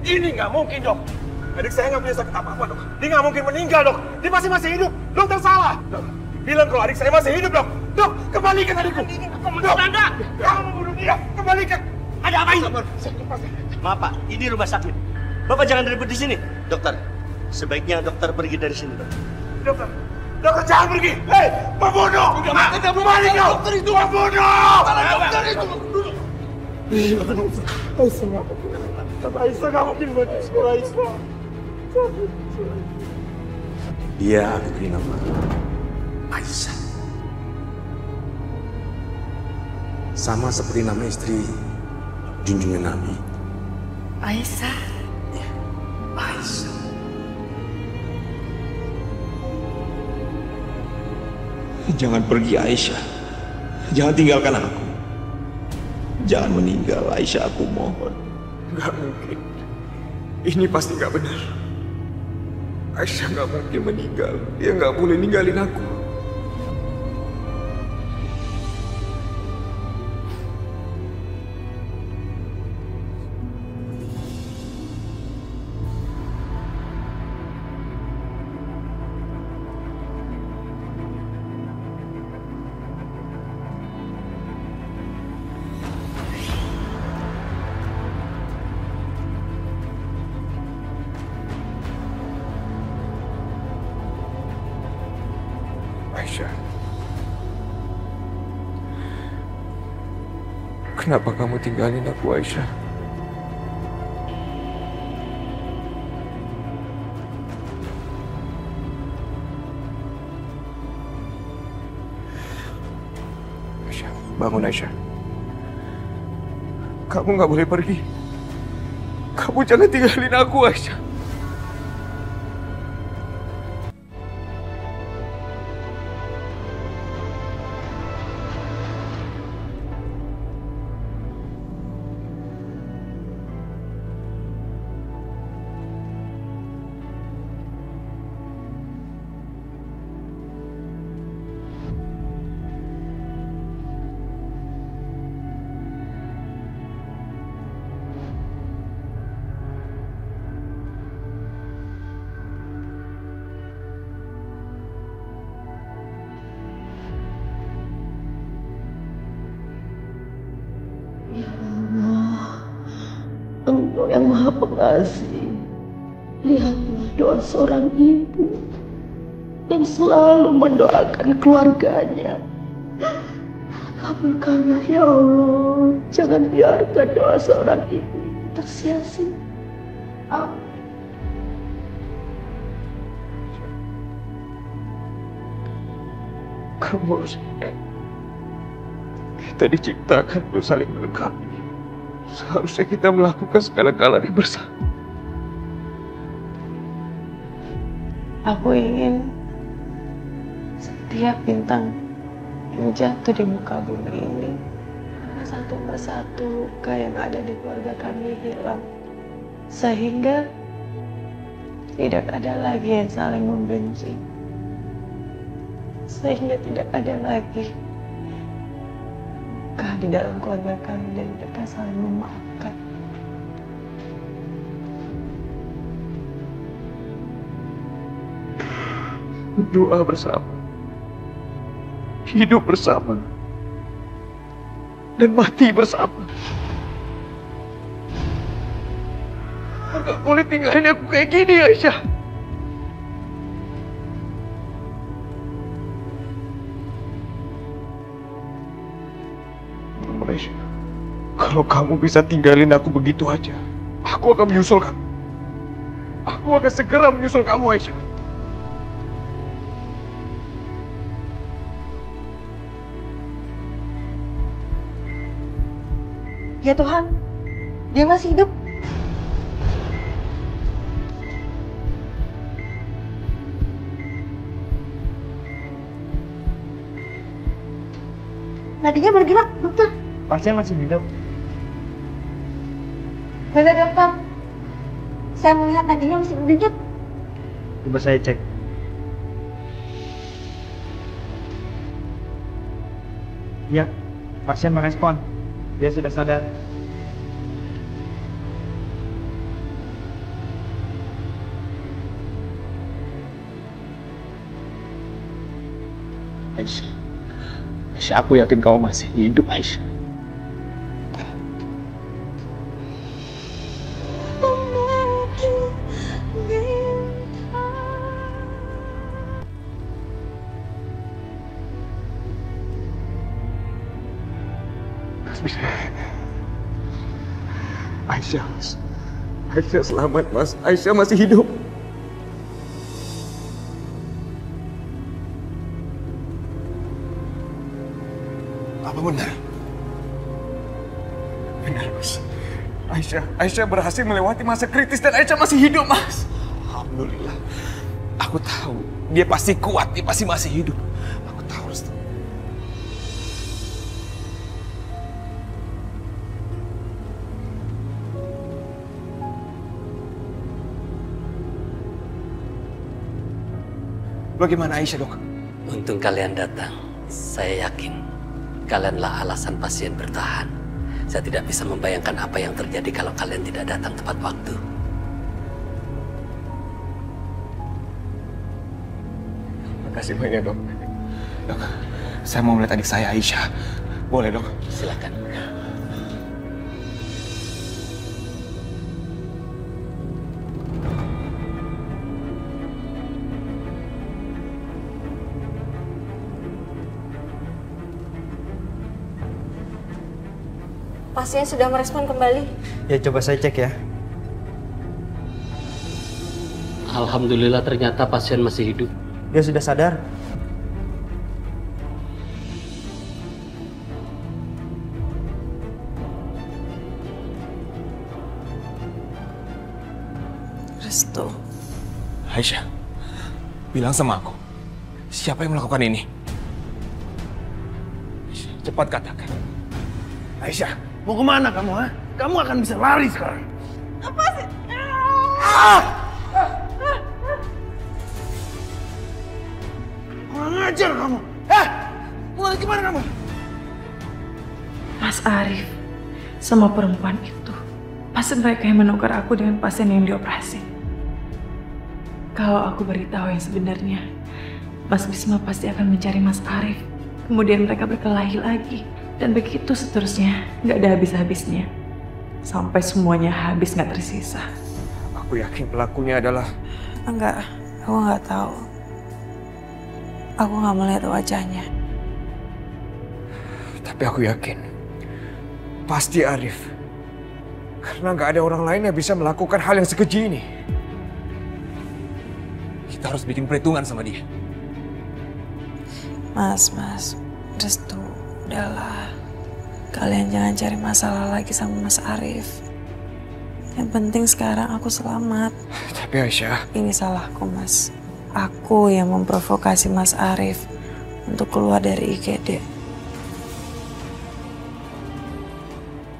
ini nggak mungkin dok. Adik saya nggak punya sakit apa-apa dok. Dia nggak mungkin meninggal dok. Dia masih hidup. Dokter salah. Dok, bilang kalau adik saya masih hidup dok. Dok, kembalikan adikku. Dok, kamu membunuh dia. Kembalikan. Ada apa ini? Maaf Pak, ini rumah sakit. Bapak jangan ribut di sini. Dokter, sebaiknya dokter pergi dari sini. Dokter, dokter jangan pergi. Hei, pembunuh. Kembali kau. Dokter itu pembunuh. Dokter itu. Aisyah, Aisyah nggak mungkin buat Aisyah. Dia diberi nama Aisyah. Sama seperti nama istri junjungan Nabi. Aisyah. Aisyah. Jangan pergi Aisyah. Jangan tinggalkan aku. Jangan meninggal Aisyah, aku mohon. Gak mungkin. Ini pasti gak benar. Aisyah gak mungkin meninggal. Dia gak boleh ninggalin aku. Aisyah, kenapa kamu tinggalin aku, Aisyah? Aisyah, bangun Aisyah. Kamu nggak boleh pergi. Kamu jangan tinggalin aku, Aisyah. Engkau yang Maha Pengasih, lihatlah doa seorang ibu yang selalu mendoakan keluarganya. Kabulkanlah ya Allah, jangan biarkan doa seorang ibu tersia-sia. Amin. Kamu harus ingat, kita diciptakan untuk saling melengkapi. Seharusnya kita melakukan segala-galanya bersama. Aku ingin setiap bintang yang jatuh di muka bumi ini, satu persatu luka yang ada di keluarga kami hilang. Sehingga tidak ada lagi yang saling membenci. Sehingga tidak ada lagi luka di dalam keluarga kami dan mereka saling memaafkan. Berdoa bersama, hidup bersama, dan mati bersama. Gak boleh tinggalin aku kayak gini, Aisyah. Aisyah, kalau kamu bisa tinggalin aku begitu aja, aku akan menyusul kamu. Aku akan segera menyusul kamu, Aisyah. Ya Tuhan, dia masih hidup. Nadinya bergerak, dokter. Pasien masih hidup. Benar, dokter. Saya melihat nadinya masih berdenyut. Coba saya cek. Ya, pasien merespon. Dia sudah sadar. Aisyah, Aisyah, aku yakin kamu masih hidup, Aisyah. Aisyah, Aisyah selamat, Mas. Aisyah masih hidup. Apa benar? Benar, Mas. Aisyah berhasil melewati masa kritis dan Aisyah masih hidup, Mas. Alhamdulillah. Aku tahu dia pasti kuat, dia pasti masih hidup. Aku tahu, Restu. Bagaimana Aisyah, Dok? Untung kalian datang. Saya yakin kalianlah alasan pasien bertahan. Saya tidak bisa membayangkan apa yang terjadi kalau kalian tidak datang tepat waktu. Terima kasih banyak, Dok. Dok, saya mau melihat adik saya, Aisyah. Boleh, Dok? Silakan. Pasien sudah merespon kembali. Ya, coba saya cek ya. Alhamdulillah ternyata pasien masih hidup. Dia sudah sadar. Restu. Aisyah, bilang sama aku, siapa yang melakukan ini? Aisyah, cepat katakan. Aisyah, mau kemana kamu, ha? Kamu akan bisa lari sekarang. Apa sih? Kurang ajar kamu. Mau lari kemana kamu? Mas Arif, sama perempuan itu, pasti mereka yang menukar aku dengan pasien yang dioperasi. Kalau aku beritahu yang sebenarnya, Mas Bisma pasti akan mencari Mas Arif. Kemudian mereka berkelahi lagi. Dan begitu seterusnya, nggak ada habis-habisnya. Sampai semuanya habis nggak tersisa. Aku yakin pelakunya adalah... Enggak, aku nggak tahu. Aku nggak melihat wajahnya. Tapi aku yakin, pasti Arif. Karena nggak ada orang lain yang bisa melakukan hal yang sekeji ini. Kita harus bikin perhitungan sama dia. Mas, Restu, udahlah. Kalian jangan cari masalah lagi sama Mas Arif. Yang penting sekarang aku selamat. Tapi Aisyah... Ini salahku, Mas. Aku yang memprovokasi Mas Arif untuk keluar dari IGD.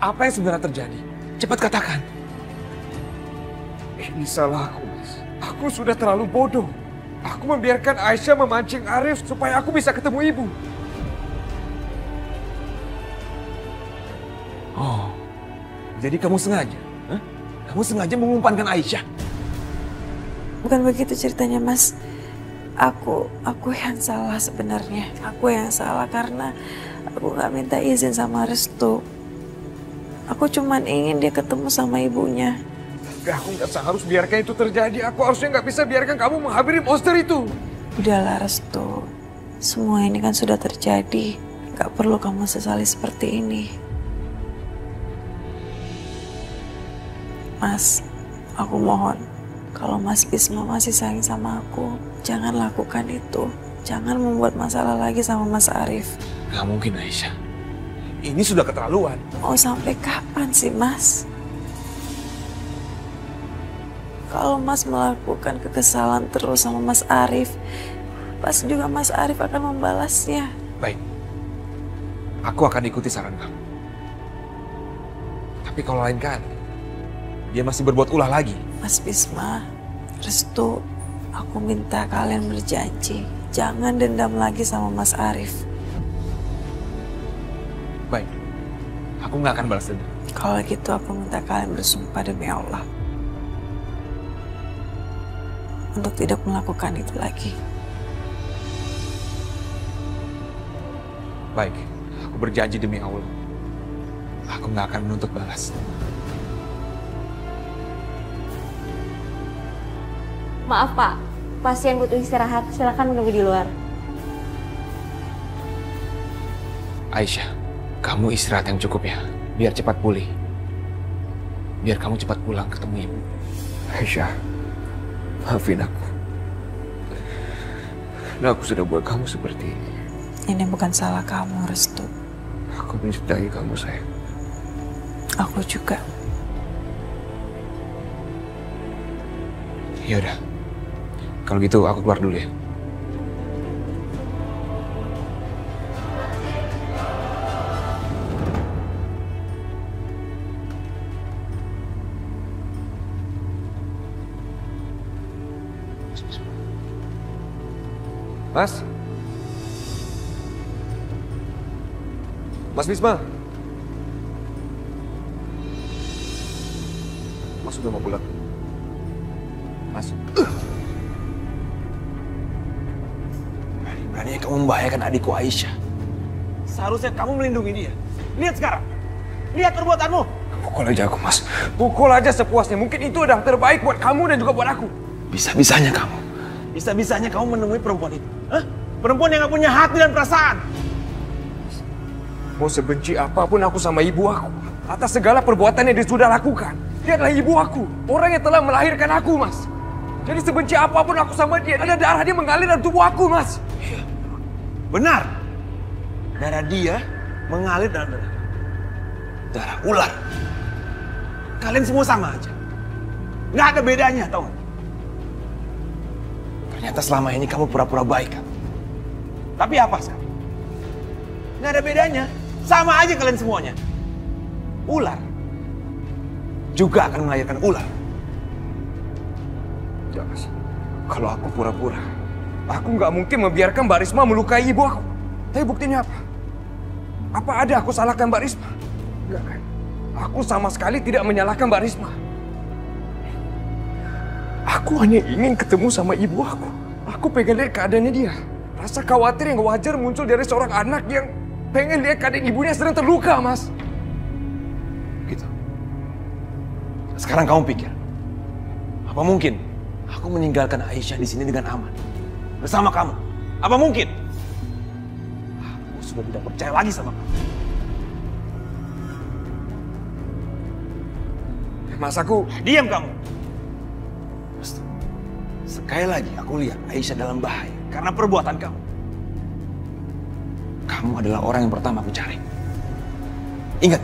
Apa yang sebenarnya terjadi? Cepat katakan. Ini salahku, Mas. Aku sudah terlalu bodoh. Aku membiarkan Aisyah memancing Arif supaya aku bisa ketemu ibu. Oh, jadi kamu sengaja? Hah? Kamu sengaja mengumpankan Aisyah? Bukan begitu ceritanya, Mas. Aku yang salah sebenarnya. Aku yang salah karena aku gak minta izin sama Restu. Aku cuman ingin dia ketemu sama ibunya. Tapi aku gak seharus biarkan itu terjadi. Aku harusnya gak bisa biarkan kamu menghabiri monster itu. Udahlah Restu. Semua ini kan sudah terjadi. Gak perlu kamu sesali seperti ini. Mas, aku mohon. Kalau Mas Bisma masih sayang sama aku, jangan lakukan itu. Jangan membuat masalah lagi sama Mas Arif. Gak mungkin, Aisyah. Ini sudah keterlaluan. Mau sampai kapan sih, Mas? Kalau Mas melakukan kekesalan terus sama Mas Arif, pasti juga Mas Arif akan membalasnya. Baik. Aku akan ikuti saran kamu. Tapi kalau lain kali, dia masih berbuat ulah lagi. Mas Bisma, Restu, aku minta kalian berjanji. Jangan dendam lagi sama Mas Arif. Baik, aku nggak akan balas dendam. Kalau gitu aku minta kalian bersumpah demi Allah untuk tidak melakukan itu lagi. Baik, aku berjanji demi Allah. Aku nggak akan menuntut balas. Maaf Pak, pasien butuh istirahat. Silakan menunggu di luar. Aisyah, kamu istirahat yang cukup ya, biar cepat pulih. Biar kamu cepat pulang ketemu ibu. Aisyah, maafin aku. Nah, aku sudah buat kamu seperti ini. Ini bukan salah kamu, Restu. Aku mencintai kamu, sayang. Aku juga. Yaudah, kalau gitu aku keluar dulu ya. Mas? Mas Bisma? Mas sudah mau pulang? Mas? Berani-beraninya kamu membahayakan adikku Aisyah. Seharusnya kamu melindungi dia. Lihat sekarang. Lihat perbuatanmu. Pukul aja aku, Mas. Pukul aja sepuasnya. Mungkin itu udah terbaik buat kamu dan juga buat aku. Bisa-bisanya kamu. Bisa-bisanya kamu menemui perempuan itu. Hah? Perempuan yang gak punya hati dan perasaan. Mau sebenci apapun aku sama ibu aku, atas segala perbuatan yang dia sudah lakukan, dia adalah ibu aku. Orang yang telah melahirkan aku, Mas. Jadi sebenci apapun aku sama dia, ada darah dia mengalir dalam tubuh aku, Mas. Iya. Benar. Darah dia mengalir dalam darah ular. Kalian semua sama aja. Nggak ada bedanya, tau gak? Ternyata selama ini kamu pura-pura baik, kan? Tapi apa sekarang? Nggak ada bedanya. Sama aja kalian semuanya. Ular juga akan melahirkan ular. Jelas. Kalau aku pura-pura, aku nggak mungkin membiarkan Mbak Risma melukai ibu aku. Tapi buktinya apa? Apa ada aku salahkan Mbak Risma? Enggak kan? Aku sama sekali tidak menyalahkan Mbak Risma. Aku hanya ingin ketemu sama ibu aku. Aku pengen lihat keadaannya dia. Rasa khawatir yang wajar muncul dari seorang anak yang pengen lihat keadaan ibunya sedang terluka, Mas. Gitu. Sekarang kamu pikir, apa mungkin aku meninggalkan Aisyah di sini dengan aman? Bersama kamu? Apa mungkin? Aku sudah tidak percaya lagi sama kamu. Mas, aku... Diam kamu! Sekali lagi aku lihat Aisyah dalam bahaya karena perbuatan kamu. Kamu adalah orang yang pertama aku cari. Ingat,